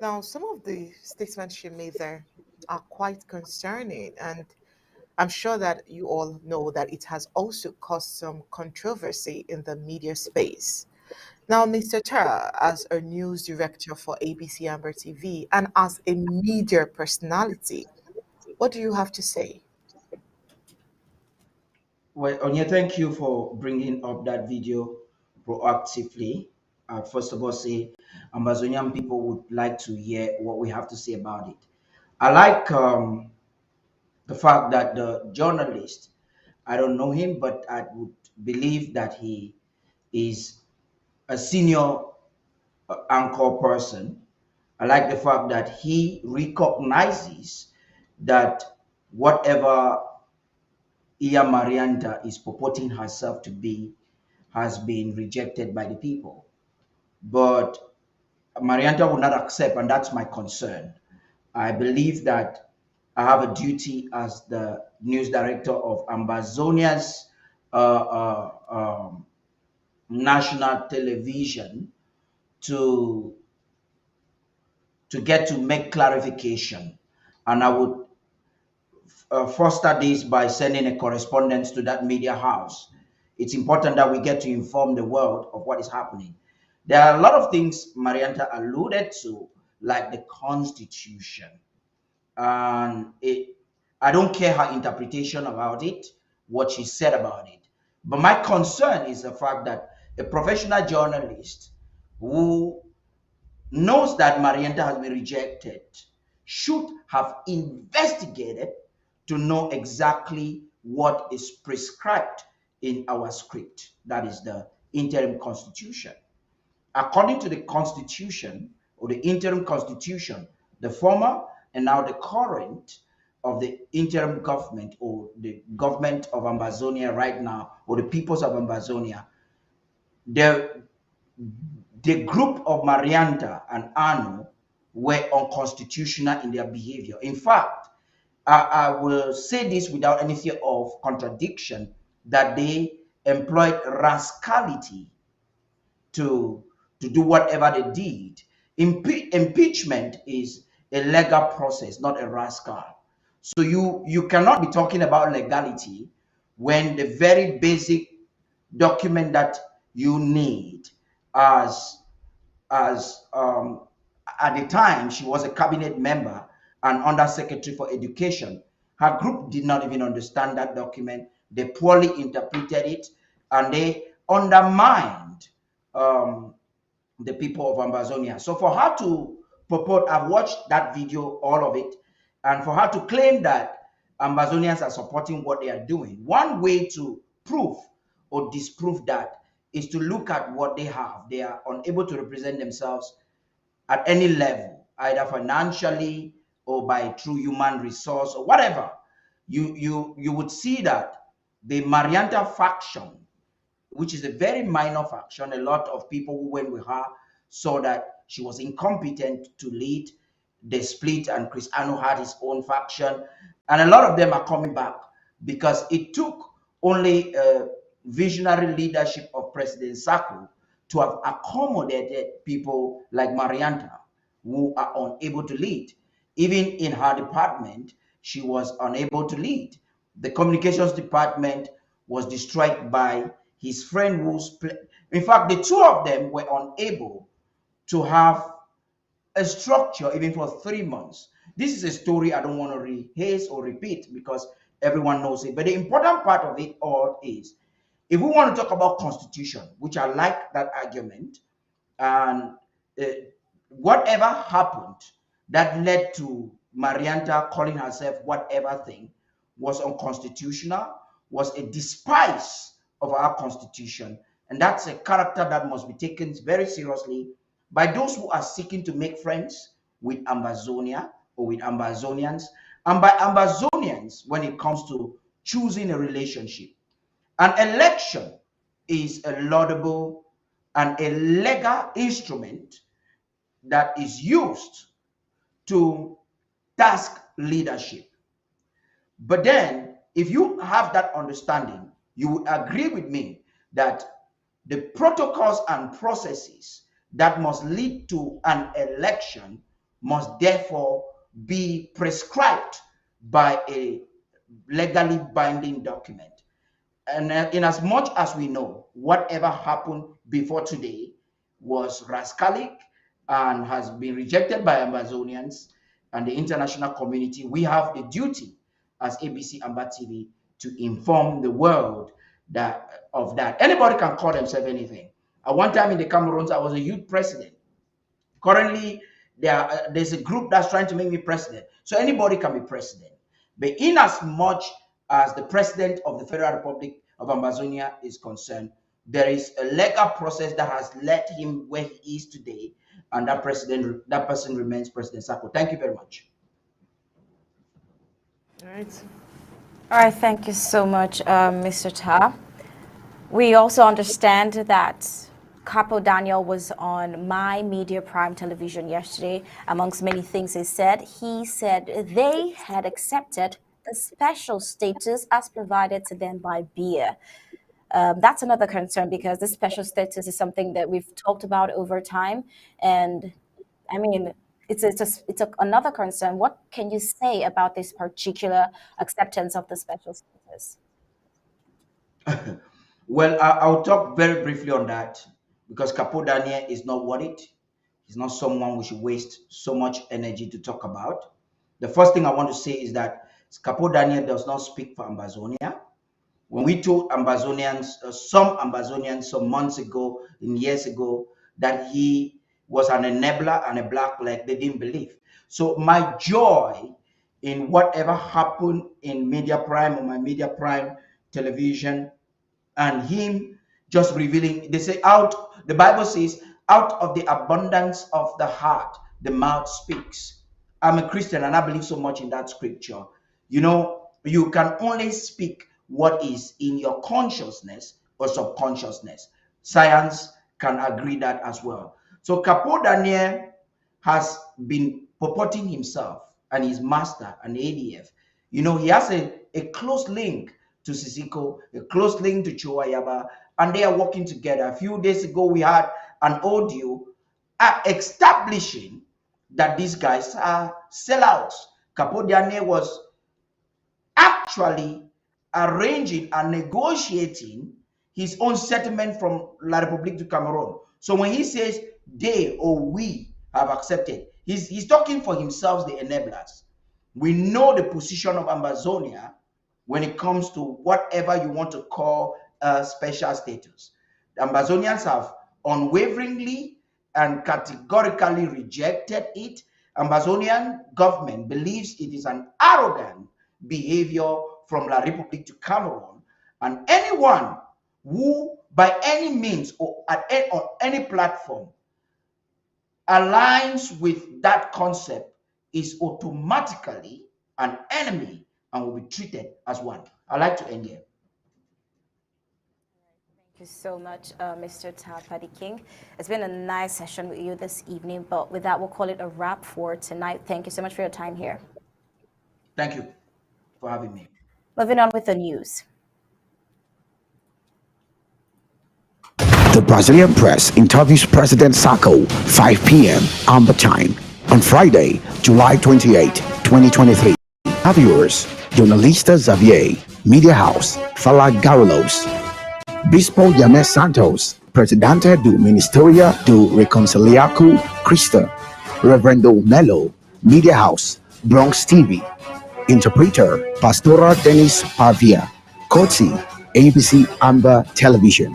Now, some of the statements she made there are quite concerning, and I'm sure that you all know that it has also caused some controversy in the media space. Now, Mr. Tara, as a news director for ABC Amber TV and as a media personality, what do you have to say? Well, Onya, thank you for bringing up that video proactively. First of all, say Amazonian people would like to hear what we have to say about it. I like the fact that the journalist, I don't know him, but I would believe that he is a senior anchor person. I like the fact that he recognizes that whatever Iya Marianta is purporting herself to be has been rejected by the people. But Marianta will not accept, and that's my concern. I believe that I have a duty as the news director of Ambazonia's national television to get to make clarification, and I would foster this by sending a correspondence to that media house. It's important that we get to inform the world of what is happening. There are a lot of things Marianta alluded to, like the Constitution. And I don't care her interpretation about it, what she said about it. But my concern is the fact that a professional journalist who knows that Marianta has been rejected should have investigated to know exactly what is prescribed in our script, that is the interim constitution. According to the constitution or the interim constitution, the former and now the current of the interim government or the government of Ambazonia right now, or the peoples of Ambazonia, the group of Marianta and Anu were unconstitutional in their behavior. In fact, I will say this without any fear of contradiction, that they employed rascality to do whatever they did. Impeachment is a legal process, not a rascal. So you cannot be talking about legality when the very basic document that you need as at the time she was a cabinet member and under secretary for education, her group did not even understand that document. They poorly interpreted it and they undermined the people of Ambazonia. So for her to purport, I've watched that video, all of it, and for her to claim that Ambazonians are supporting what they are doing, one way to prove or disprove that is to look at what they have. They are unable to represent themselves at any level, either financially or by through human resource or whatever, you would see that the Marianta faction, which is a very minor faction, a lot of people who went with her saw that she was incompetent to lead. They split, and Chris Anu had his own faction, and a lot of them are coming back because it took only visionary leadership of President Sako to have accommodated people like Marianta, who are unable to lead. Even in her department, she was unable to lead. The communications department was destroyed by his friend in fact, the two of them were unable to have a structure even for 3 months. This is a story I don't want to rehaze or repeat because everyone knows it. But the important part of it all is, if we want to talk about constitution, which I like that argument, and whatever happened that led to Marianta calling herself whatever thing was unconstitutional, was a despise of our constitution. And that's a character that must be taken very seriously by those who are seeking to make friends with Ambazonia or with Ambazonians, and by Ambazonians when it comes to choosing a relationship. An election is a laudable and a legal instrument that is used to task leadership. But then, if you have that understanding, you would agree with me that the protocols and processes that must lead to an election must therefore be prescribed by a legally binding document. And in as much as we know, whatever happened before today was rascalic and has been rejected by Amazonians and the international community, we have a duty as ABC Amba TV to inform the world of that. Anybody can call themselves anything. At one time in the Cameroons, I was a youth president. Currently, there's a group that's trying to make me president. So anybody can be president. But in as much as the president of the Federal Republic of Amazonia is concerned, there is a legal process that has led him where he is today, and that person remains President Sako. Thank you very much. All right. All right, thank you so much, Mr. Ta. We also understand that Capo Daniel was on My Media Prime Television yesterday. Amongst many things he said they had accepted the special status as provided to them by BIA. That's another concern because this special status is something that we've talked about over time. And I mean, it's another concern. What can you say about this particular acceptance of the special status? Well, I'll talk very briefly on that because Capo Daniel is not worried. He's not someone we should waste so much energy to talk about. The first thing I want to say is that Capo Daniel does not speak for Ambazonia. When we told Ambazonians, some Ambazonians, some months ago, and years ago, that he was an enabler and a black leg, they didn't believe. So my joy in whatever happened in Media Prime or My Media Prime television, and him just revealing, they say the Bible says, out of the abundance of the heart, the mouth speaks. I'm a Christian and I believe so much in that scripture. You know, you can only speak what is in your consciousness or subconsciousness. Science can agree that as well. So Capo Daniel has been purporting himself and his master and ADF. You know, he has a close link to Sisiko, a close link to Chuayaba, and they are working together. A few days ago, we had an audio establishing that these guys are sellouts. Capo Daniel was actually arranging and negotiating his own settlement from La République du Cameroon. So when he says they or we have accepted, he's talking for himself, the enablers. We know the position of Ambazonia when it comes to whatever you want to call special status. The Ambazonians have unwaveringly and categorically rejected it. Ambazonian government believes it is an arrogant behavior from La République du Cameroon, and anyone who by any means or on any platform aligns with that concept is automatically an enemy and will be treated as one. I'd like to end here. Thank you so much, Mr. Tapadi King. It's been a nice session with you this evening, but with that, we'll call it a wrap for tonight. Thank you so much for your time here. Thank you for having me. Moving on with the news. The Brazilian press interviews President Sacco, 5 p.m. Amba time, on Friday, July 28, 2023. Viewers, Jornalista Xavier, Media House, Fala Garolos, Bispo Yamé Santos, Presidente do Ministerio do Reconciliação Cristã, Reverendo Melo, Media House, Bronx TV, Interpreter, Pastora Denis Pavia, Kotsi, ABC Amba Television.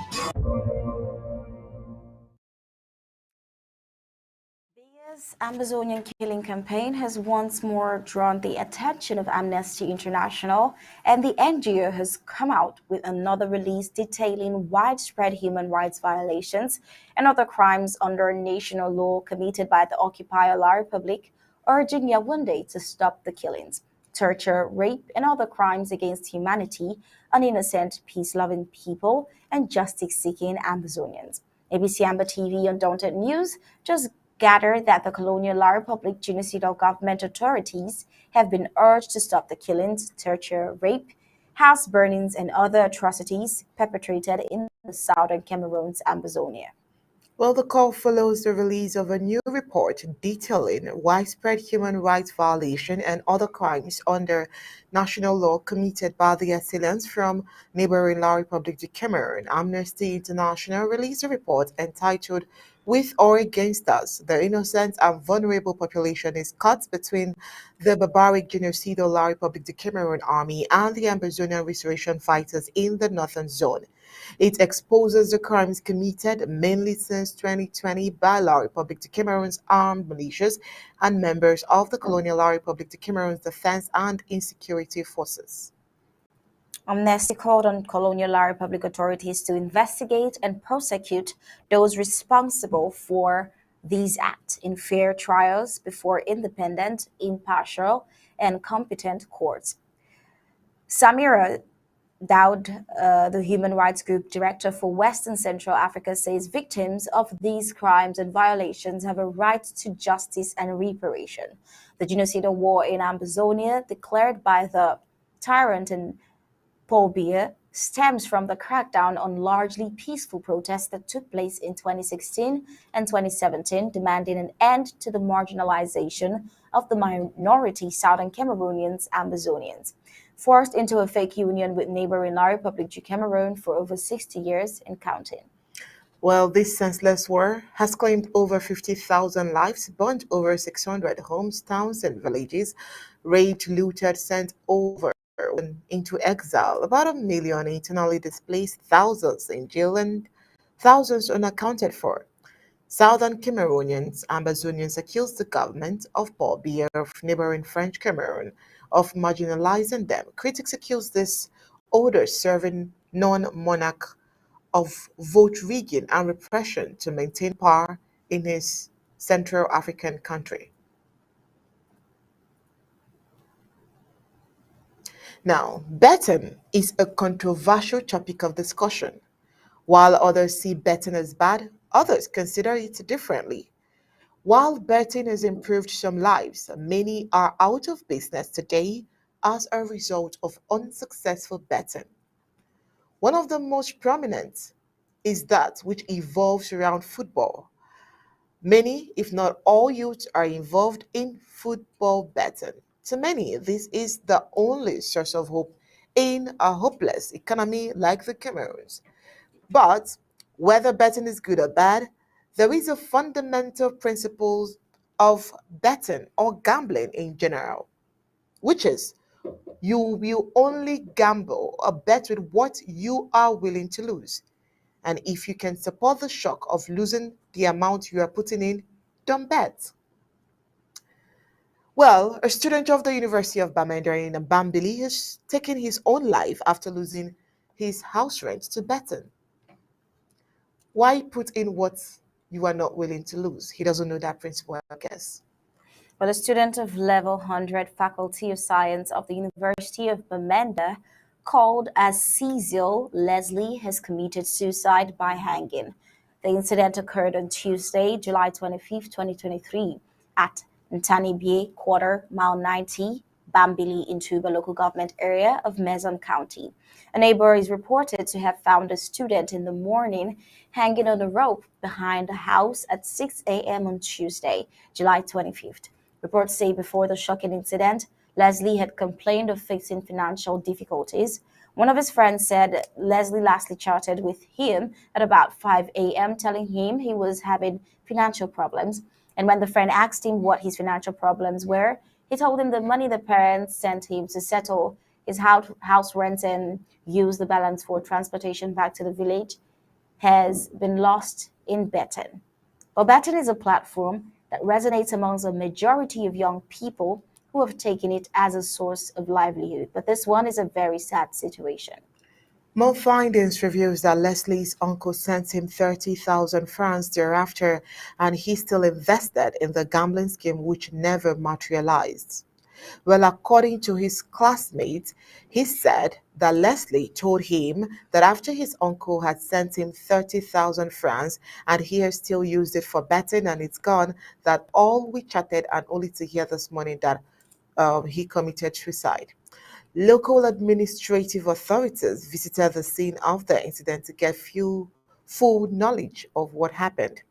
Amazonian killing campaign has once more drawn the attention of Amnesty International, and the NGO has come out with another release detailing widespread human rights violations and other crimes under national law committed by the occupier La Republic, urging Yaoundé to stop the killings, torture, rape, and other crimes against humanity on innocent, peace-loving people and justice-seeking Amazonians. ABC Amba TV Undaunted News just gathered that the colonial La Republic genocidal government authorities have been urged to stop the killings, torture, rape, house burnings, and other atrocities perpetrated in the southern Cameroon's Amazonia. Well, the call follows the release of a new report detailing widespread human rights violation and other crimes under national law committed by the assailants from neighboring La Republic du Cameroon. Amnesty International released a report entitled "With or Against Us, the Innocent and Vulnerable Population is Caught Between the Barbaric Genocidal La Republic du Cameroon Army and the Amazonian Restoration Fighters in the Northern Zone." It exposes the crimes committed mainly since 2020 by La Republic du Cameroon's armed militias and members of the colonial La Republic du Cameroon's defense and insecurity forces. Amnesty called on colonial La Republic authorities to investigate and prosecute those responsible for these acts in fair trials before independent, impartial, and competent courts. Samira Dowd, the Human Rights Group Director for West and Central Africa, says victims of these crimes and violations have a right to justice and reparation. The genocidal war in Amazonia, declared by the tyrant and Paul Biya, stems from the crackdown on largely peaceful protests that took place in 2016 and 2017, demanding an end to the marginalization of the minority Southern Cameroonians Amazonians, forced into a fake union with neighboring La Republic du Cameroon for over 60 years and counting. Well, this senseless war has claimed over 50,000 lives, burnt over 600 homes, towns, and villages, raped, looted, sent over into exile, about 1 million internally displaced, thousands in jail, and thousands unaccounted for. Southern Cameroonians, Amazonians accuse the government of Paul Biya of neighboring French Cameroon of marginalizing them. Critics accuse this order serving non-monarch of vote rigging and repression to maintain power in his Central African country. Now, betting is a controversial topic of discussion. While others see betting as bad, others consider it differently. While betting has improved some lives, many are out of business today as a result of unsuccessful betting. One of the most prominent is that which evolves around football. Many, if not all youths, are involved in football betting. To many, this is the only source of hope in a hopeless economy like the Cameroons. But whether betting is good or bad, there is a fundamental principle of betting or gambling in general, which is you will only gamble or bet with what you are willing to lose. And if you can support the shock of losing the amount you are putting in, don't bet. Well, a student of the University of Bamenda in Bambili has taken his own life after losing his house rent to betting. Why put in what you are not willing to lose. He doesn't know that principle, I guess. Well, a student of Level 100 Faculty of Science of the University of Bamenda, called as Cecil Leslie, has committed suicide by hanging. The incident occurred on Tuesday, July 25, 2023, at Ntanibie Quarter, Mile 90, Bambili in Tuba local government area of Manu County. A neighbor is reported to have found a student in the morning hanging on a rope behind the house at 6 a.m. on Tuesday, July 25th. Reports say before the shocking incident, Leslie had complained of facing financial difficulties. One of his friends said Leslie lastly chatted with him at about 5 a.m., telling him he was having financial problems. And when the friend asked him what his financial problems were, he told him the money the parents sent him to settle his house rent and use the balance for transportation back to the village has been lost in betting. Well, betting is a platform that resonates amongst a majority of young people who have taken it as a source of livelihood. But this one is a very sad situation. More findings reveals that Leslie's uncle sent him 30,000 francs thereafter, and he still invested in the gambling scheme which never materialized. Well, according to his classmates, he said that Leslie told him that after his uncle had sent him 30,000 francs and he has still used it for betting and it's gone, that all we chatted and only to hear this morning that he committed suicide. Local administrative authorities visited the scene of the incident to get full knowledge of what happened.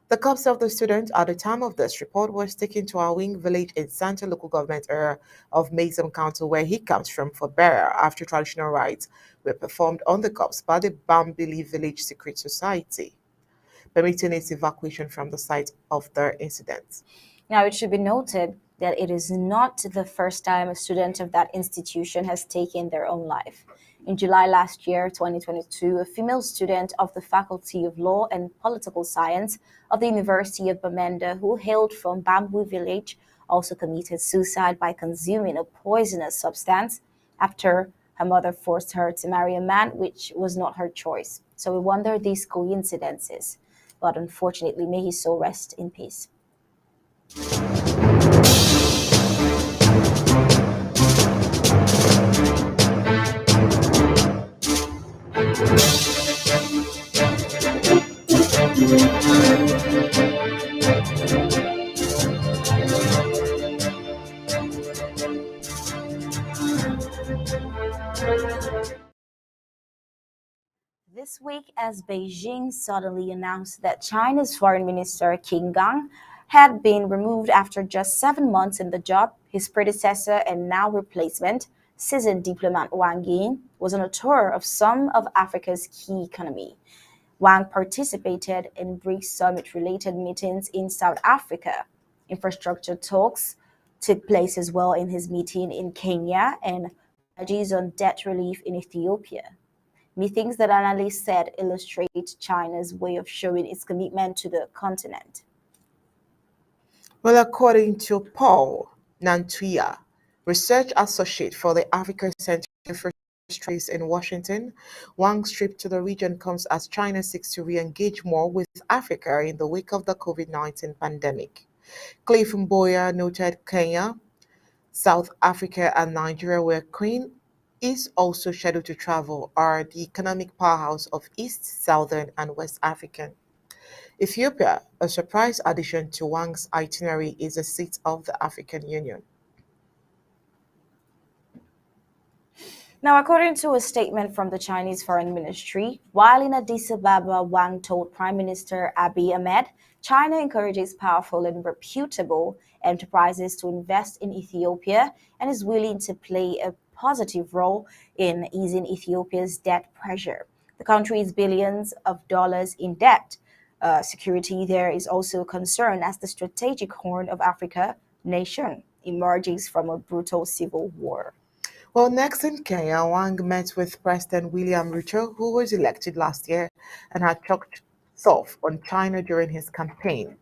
The corpse of the student at the time of this report was taken to Awing village in Santa local government area of Manu County, where he comes from, for burial after traditional rites were performed on the corpse by the Bambili Village Secret Society, permitting its evacuation from the site of the incident. Now, it should be noted that it is not the first time a student of that institution has taken their own life. In July last year, 2022, a female student of the Faculty of Law and Political Science of the University of Bamenda, who hailed from Bamboo Village, also committed suicide by consuming a poisonous substance after her mother forced her to marry a man, which was not her choice. So we wonder these coincidences. But unfortunately, may his soul rest in peace. This week, as Beijing suddenly announced that China's Foreign Minister Qin Gang had been removed after just 7 months in the job, his predecessor and now replacement, seasoned diplomat Wang Yi, was on a tour of some of Africa's key economy. Wang participated in BRICS summit-related meetings in South Africa. Infrastructure talks took place as well in his meeting in Kenya and pledges on debt relief in Ethiopia. Meetings that analysts said illustrate China's way of showing its commitment to the continent. Well, according to Paul Nantuya, research associate for the Africa Center for Studies in Washington, Wang's trip to the region comes as China seeks to re-engage more with Africa in the wake of the COVID-19 pandemic. Cliff Mboya noted Kenya, South Africa, and Nigeria, where Queen is also scheduled to travel, are the economic powerhouse of East, Southern, and West African. Ethiopia, a surprise addition to Wang's itinerary, is the seat of the African Union. Now, according to a statement from the Chinese Foreign Ministry, while in Addis Ababa, Wang told Prime Minister Abiy Ahmed, China encourages powerful and reputable enterprises to invest in Ethiopia and is willing to play a positive role in easing Ethiopia's debt pressure. The country is billions of dollars in debt. Security there is also a concern as the strategic Horn of Africa nation emerges from a brutal civil war. Well, next in Kenya, Wang met with President William Ruto, who was elected last year and had talked tough on China during his campaign.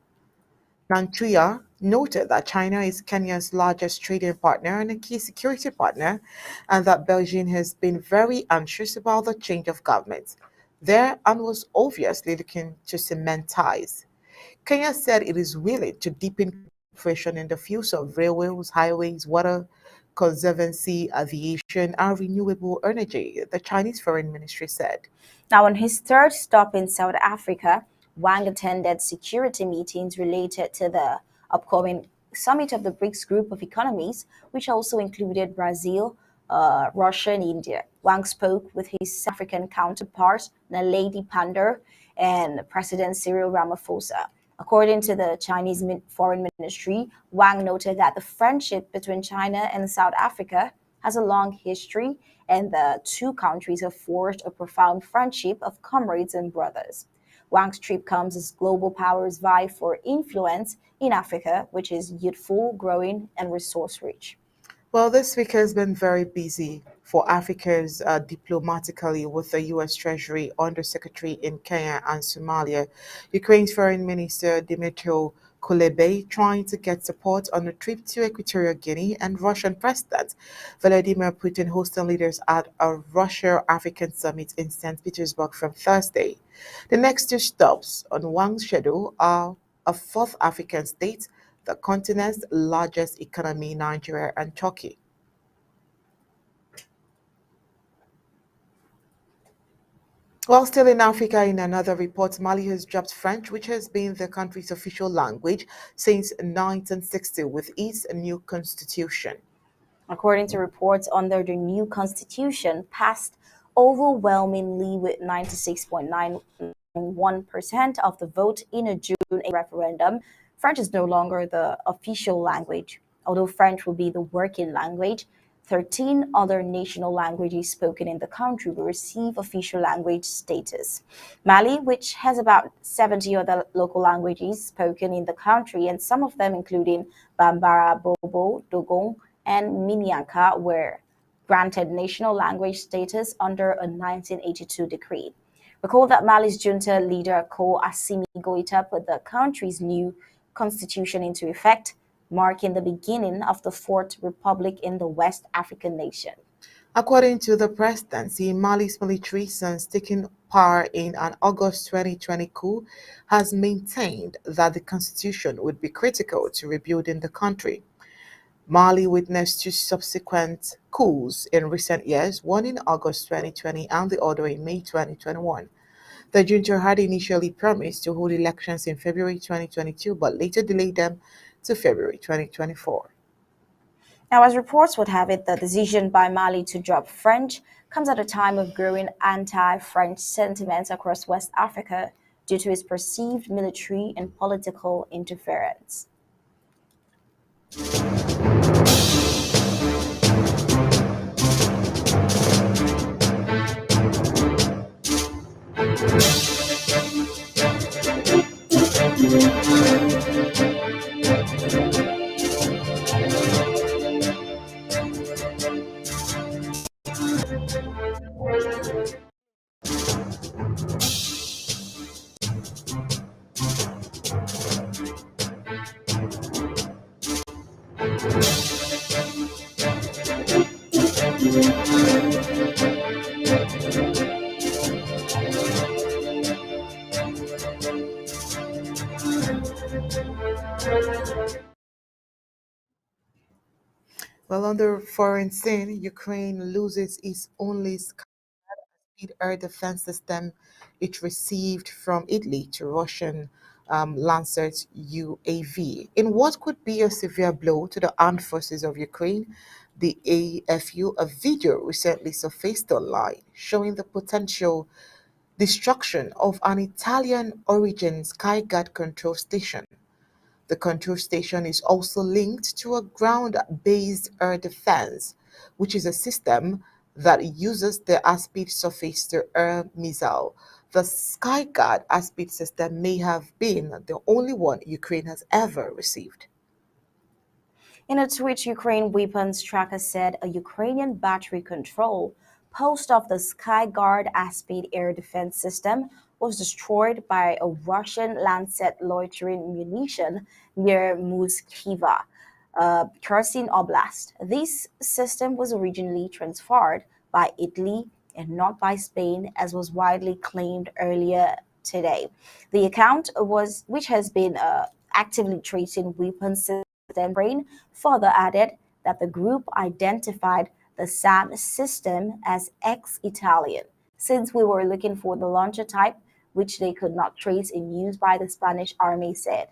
Nantuya noted that China is Kenya's largest trading partner and a key security partner, and that Beijing has been very anxious about the change of government there and was obviously looking to cement ties. Kenya said it is willing to deepen cooperation in the fields of railways, highways, water conservancy, aviation, and renewable energy, the Chinese Foreign Ministry said. Now, on his third stop in South Africa, Wang attended security meetings related to the upcoming summit of the BRICS group of economies, which also included Brazil, Russia, and India. Wang spoke with his African counterparts, Naledi Pandor and President Cyril Ramaphosa. According to the Chinese Foreign Ministry, Wang noted that the friendship between China and South Africa has a long history, and the two countries have forged a profound friendship of comrades and brothers. Wang's trip comes as global powers vie for influence in Africa, which is youthful, growing, and resource rich. Well, this week has been very busy for Africans diplomatically with the U.S. Treasury Undersecretary in Kenya and Somalia, Ukraine's Foreign Minister Dmytro Kuleba trying to get support on a trip to Equatorial Guinea, and Russian President Vladimir Putin hosting leaders at a Russia-African summit in St. Petersburg from Thursday. The next two stops on Wang's schedule are a fourth African state, the continent's largest economy, Nigeria and Turkey. While still in Africa, in another report, Mali has dropped French, which has been the country's official language since 1960 with its new constitution. According to reports, under the new constitution, passed overwhelmingly with 96.91% of the vote in a June referendum, French is no longer the official language. Although French will be the working language, 13 other national languages spoken in the country will receive official language status. Mali, which has about 70 other local languages spoken in the country, and some of them including Bambara, Bobo, Dogon, and Minyanka, were granted national language status under a 1982 decree. Recall that Mali's junta leader Ko Assimi Goita put the country's new constitution into effect, marking the beginning of the Fourth Republic in the West African nation. According to the presidency, Mali's military, since taking power in an August 2020 coup, has maintained that the constitution would be critical to rebuilding the country. Mali witnessed two subsequent coups in recent years, one in August 2020 and the other in May 2021. The junta had initially promised to hold elections in February 2022, but later delayed them to February 2024. Now, as reports would have it, the decision by Mali to drop French comes at a time of growing anti-French sentiments across West Africa due to its perceived military and political interference. Well, on the foreign scene, Ukraine loses its only high-speed air defense system it received from Italy to Russian Lancet UAV. In what could be a severe blow to the armed forces of Ukraine, the AFU, a video recently surfaced online showing the potential destruction of an Italian origin Skyguard control station. The control station is also linked to a ground-based air defense, which is a system that uses the high-speed surface-to-air missile. The Skyguard high-speed system may have been the only one Ukraine has ever received. In a tweet, Ukraine weapons tracker said a Ukrainian battery control post of the Skyguard high-speed air defense system was destroyed by a Russian Lancet loitering munition near Muskiva, Kherson Oblast. This system was originally transferred by Italy and not by Spain, as was widely claimed earlier today. The account which has been actively tracing weapons system brain, further added that the group identified the SAM system as ex-Italian, since we were looking for the launcher type, which they could not trace in use by the Spanish army said.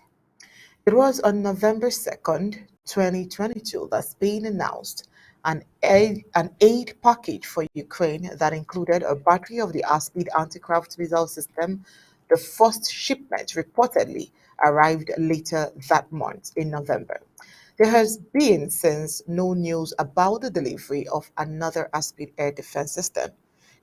It was on November 2nd, 2022, that Spain announced an aid package for Ukraine that included a battery of the high-speed anti-craft missile system. The first shipment reportedly arrived later that month in November. There has been since no news about the delivery of another high-speed air defense system.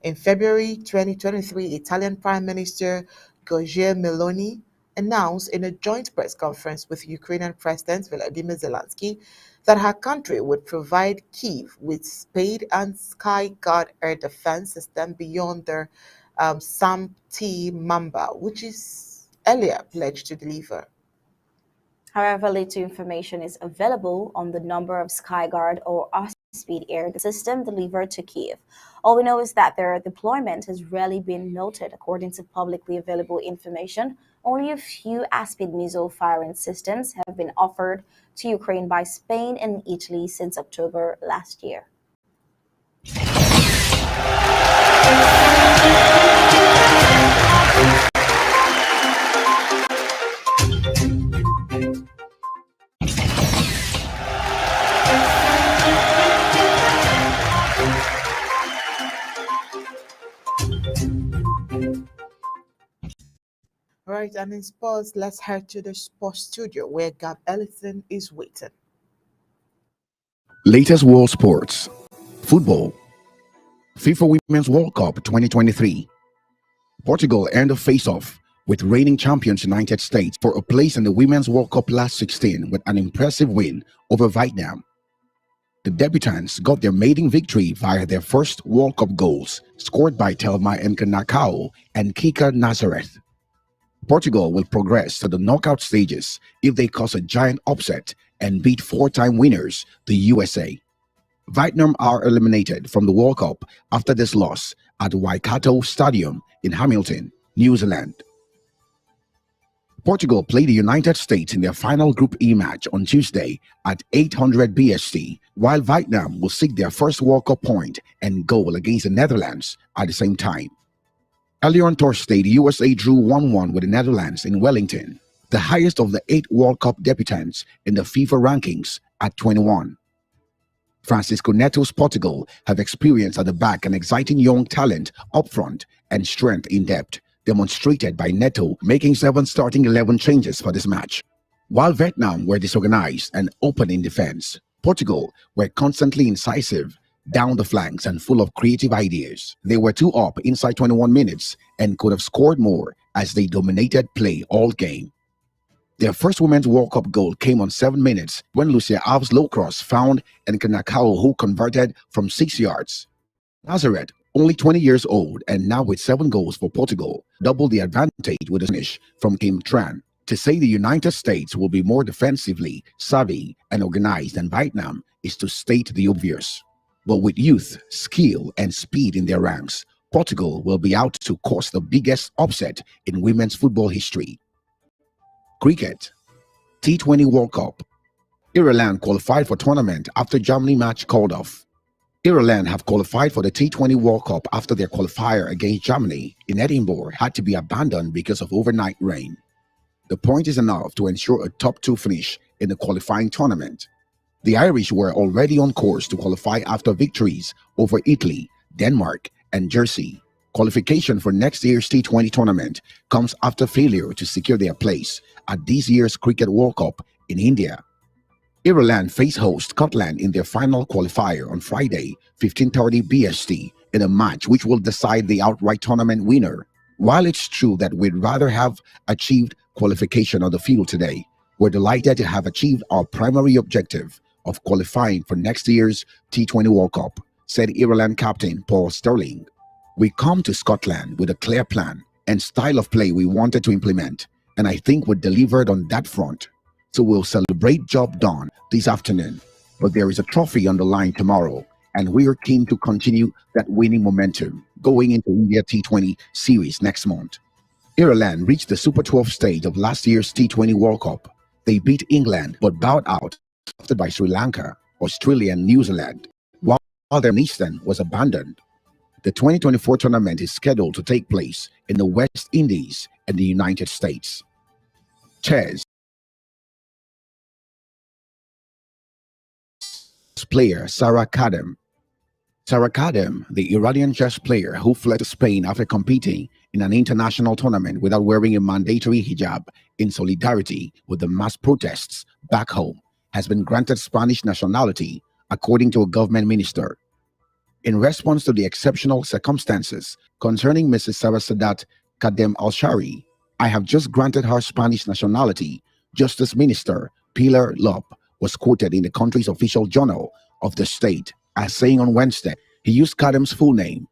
In February 2023, Italian Prime Minister Giorgia Meloni announced in a joint press conference with Ukrainian President Volodymyr Zelensky that her country would provide Kyiv with Spade and Sky Guard air defense system beyond their SAM-T Mamba, which is earlier pledged to deliver. However, little information is available on the number of Skyguard or high-speed air system delivered to Kiev. All we know is that their deployment has rarely been noted. According to publicly available information, only a few high-speed missile firing systems have been offered to Ukraine by Spain and Italy since October last year. All right, and in sports, let's head to the sports studio where Gab Ellison is waiting. Latest world sports. Football. FIFA Women's World Cup 2023. Portugal earned a face-off with reigning champions United States for a place in the Women's World Cup last 16 with an impressive win over Vietnam. The debutants got their maiden victory via their first World Cup goals, scored by Thelma Nkanakao and Kika Nazareth. Portugal will progress to the knockout stages if they cause a giant upset and beat four-time winners, the USA. Vietnam are eliminated from the World Cup after this loss at Waikato Stadium in Hamilton, New Zealand. Portugal play the United States in their final Group E match on Tuesday at 800 BST, while Vietnam will seek their first World Cup point and goal against the Netherlands at the same time. Earlier on Thursday, the USA drew 1-1 with the Netherlands in Wellington, the highest of the 8 World Cup debutants in the FIFA rankings at 21. Francisco Neto's Portugal have experienced at the back an exciting young talent up front and strength in depth, demonstrated by Neto making 7 starting 11 changes for this match. While Vietnam were disorganized and open in defense, Portugal were constantly incisive down the flanks and full of creative ideas. They were 2 up inside 21 minutes and could have scored more as they dominated play all game. Their first Women's World Cup goal came on 7 minutes when Lucia Alves' low cross found Nkanakao, who converted from 6 yards. Nazareth, only 20 years old and now with 7 goals for Portugal, doubled the advantage with a finish from Kim Tran. To say the United States will be more defensively savvy and organized than Vietnam is to state the obvious. But with youth, skill, and speed in their ranks, Portugal will be out to cause the biggest upset in women's football history. Cricket. T20 World Cup. Ireland qualified for tournament after Germany match called off. Ireland have qualified for the T20 World Cup after their qualifier against Germany in Edinburgh had to be abandoned because of overnight rain. The point is enough to ensure a top 2 finish in the qualifying tournament. The Irish were already on course to qualify after victories over Italy, Denmark, and Jersey. Qualification for next year's T20 tournament comes after failure to secure their place at this year's Cricket World Cup in India. Ireland face host Scotland in their final qualifier on Friday, 15:30 BST, in a match which will decide the outright tournament winner. While it's true that we'd rather have achieved qualification on the field today, we're delighted to have achieved our primary objective of qualifying for next year's T20 World Cup, said Ireland captain Paul Stirling. We come to Scotland with a clear plan and style of play we wanted to implement, and I think we delivered on that front. So we'll celebrate job done this afternoon, but there is a trophy on the line tomorrow, and we are keen to continue that winning momentum going into India T20 series next month. Ireland reached the Super 12 stage of last year's T20 World Cup. They beat England but bowed out after by Sri Lanka, Australia and New Zealand, while their Eastern was abandoned. The 2024 tournament is scheduled to take place in the West Indies and the United States. Chess player Sarah Kadem. Sarah Kadem, the Iranian chess player who fled to Spain after competing in an international tournament without wearing a mandatory hijab in solidarity with the mass protests back home, has been granted Spanish nationality, according to a government minister. In response to the exceptional circumstances concerning Mrs. Sarah Sadat Kadem Al-Shari, I have just granted her Spanish nationality, Justice Minister Pilar Lop was quoted in the country's official journal of the state as saying on Wednesday. He used Kadem's full name.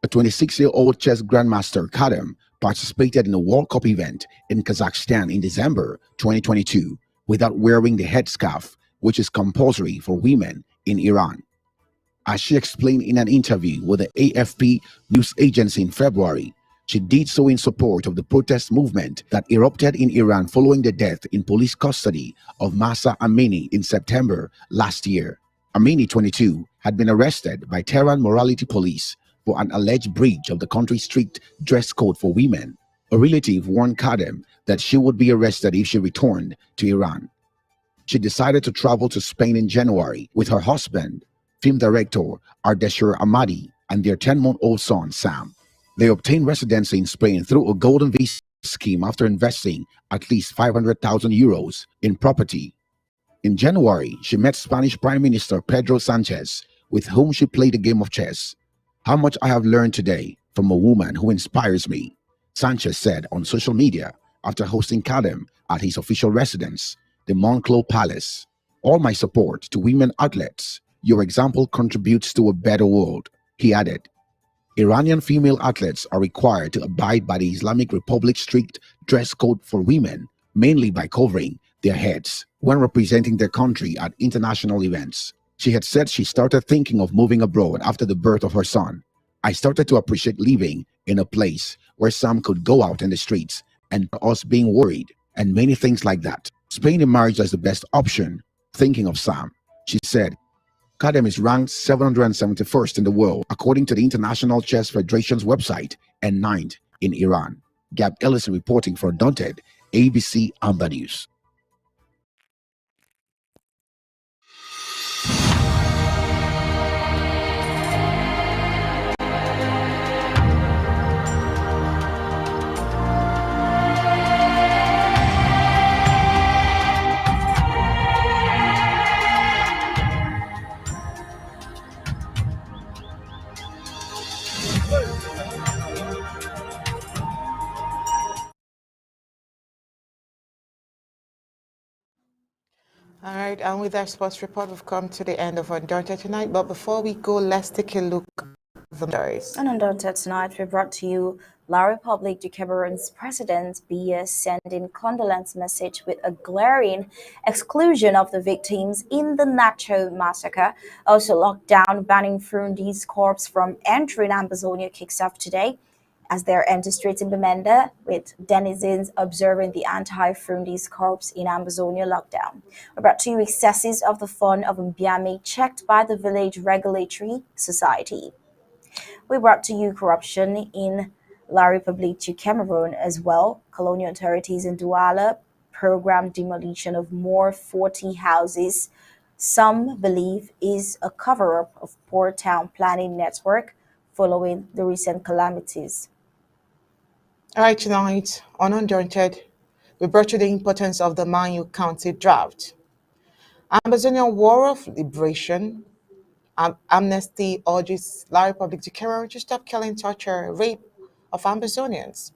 A 26-year-old chess grandmaster, Kadem, participated in a World Cup event in Kazakhstan in December 2022 without wearing the headscarf, which is compulsory for women in Iran. As she explained in an interview with the AFP news agency in February, she did so in support of the protest movement that erupted in Iran following the death in police custody of Mahsa Amini in September last year. Amini, 22, had been arrested by Tehran morality police for an alleged breach of the country's strict dress code for women. A relative warned Kadem that she would be arrested if she returned to Iran. She decided to travel to Spain in January with her husband, film director Ardeshir Ahmadi, and their 10-month-old son, Sam. They obtained residency in Spain through a golden visa scheme after investing at least 500,000 euros in property. In January, she met Spanish Prime Minister Pedro Sanchez, with whom she played a game of chess. How much I have learned today from a woman who inspires me, Sanchez said on social media after hosting Kadem at his official residence, the Monclo Palace. All my support to women athletes. Your example contributes to a better world, he added. Iranian female athletes are required to abide by the Islamic Republic's strict dress code for women, mainly by covering their heads when representing their country at international events. She had said she started thinking of moving abroad after the birth of her son. I started to appreciate living in a place where Sam could go out in the streets and us being worried and many things like that. Spain emerged as the best option, thinking of Sam. She said, Kadem is ranked 771st in the world, according to the International Chess Federation's website, and 9th in Iran. Gab Ellison reporting for Undaunted, ABC Amba News. All right, and with that sports report, we've come to the end of Undaunted tonight. But before we go, let's take a look at the stories. On Undaunted tonight, we brought to you La République du Cameroon's president, Biya, sending condolence message with a glaring exclusion of the victims in the Nacho massacre. Also, lockdown banning Frundi's corpse from entering Ambazonia kicks off today, as they're empty streets in Bamenda, with denizens observing the anti-Frundi's corpse in Ambazonia lockdown. We brought to you excesses of the fund of Mbiame checked by the Village Regulatory Society. We brought to you corruption in La République du Cameroon as well. Colonial authorities in Douala program demolition of more 40 houses. Some believe is a cover-up of poor town planning network following the recent calamities. All right, tonight on Undaunted, we brought you the importance of the Manu County draft. Ambazonian War of Liberation, Amnesty urges La République du Cameroon to stop killing, torture, rape of Ambazonians.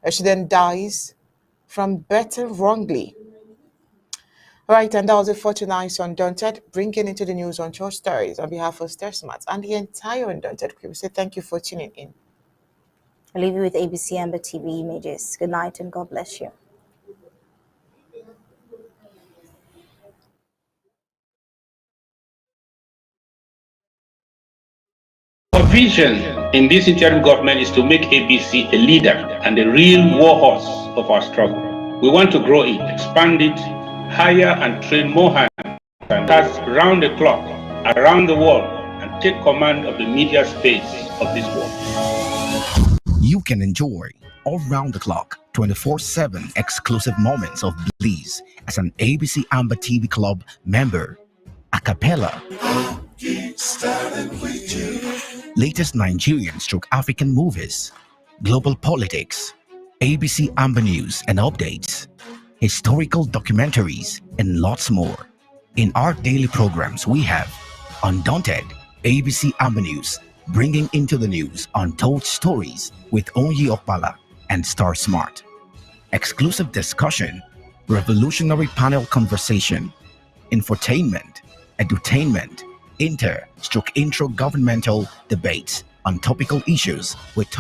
A student dies from betting wrongly. All right, and that was it for tonight's Undaunted, bringing into the news on Church Stories. On behalf of Star Smart and the entire Undaunted crew, we say thank you for tuning in. I'll leave you with ABC Amba TV images. Good night and God bless you. Our vision in this interim government is to make APC a leader and a real war horse of our struggle. We want to grow it, expand it, hire and train more hands, and that's round the clock, around the world, and take command of the media space of this world. You can enjoy all round the clock, 24/7 exclusive moments of bliss as an ABC Amba TV Club member. A cappella. Latest Nigerian/African movies, global politics, ABC Amba news and updates, historical documentaries, and lots more. In our daily programs, we have Undaunted, ABC Amba News, bringing into the news untold stories with Onyi Okpala and Star Smart. Exclusive discussion, revolutionary panel conversation, infotainment, edutainment, intro governmental debates on topical issues with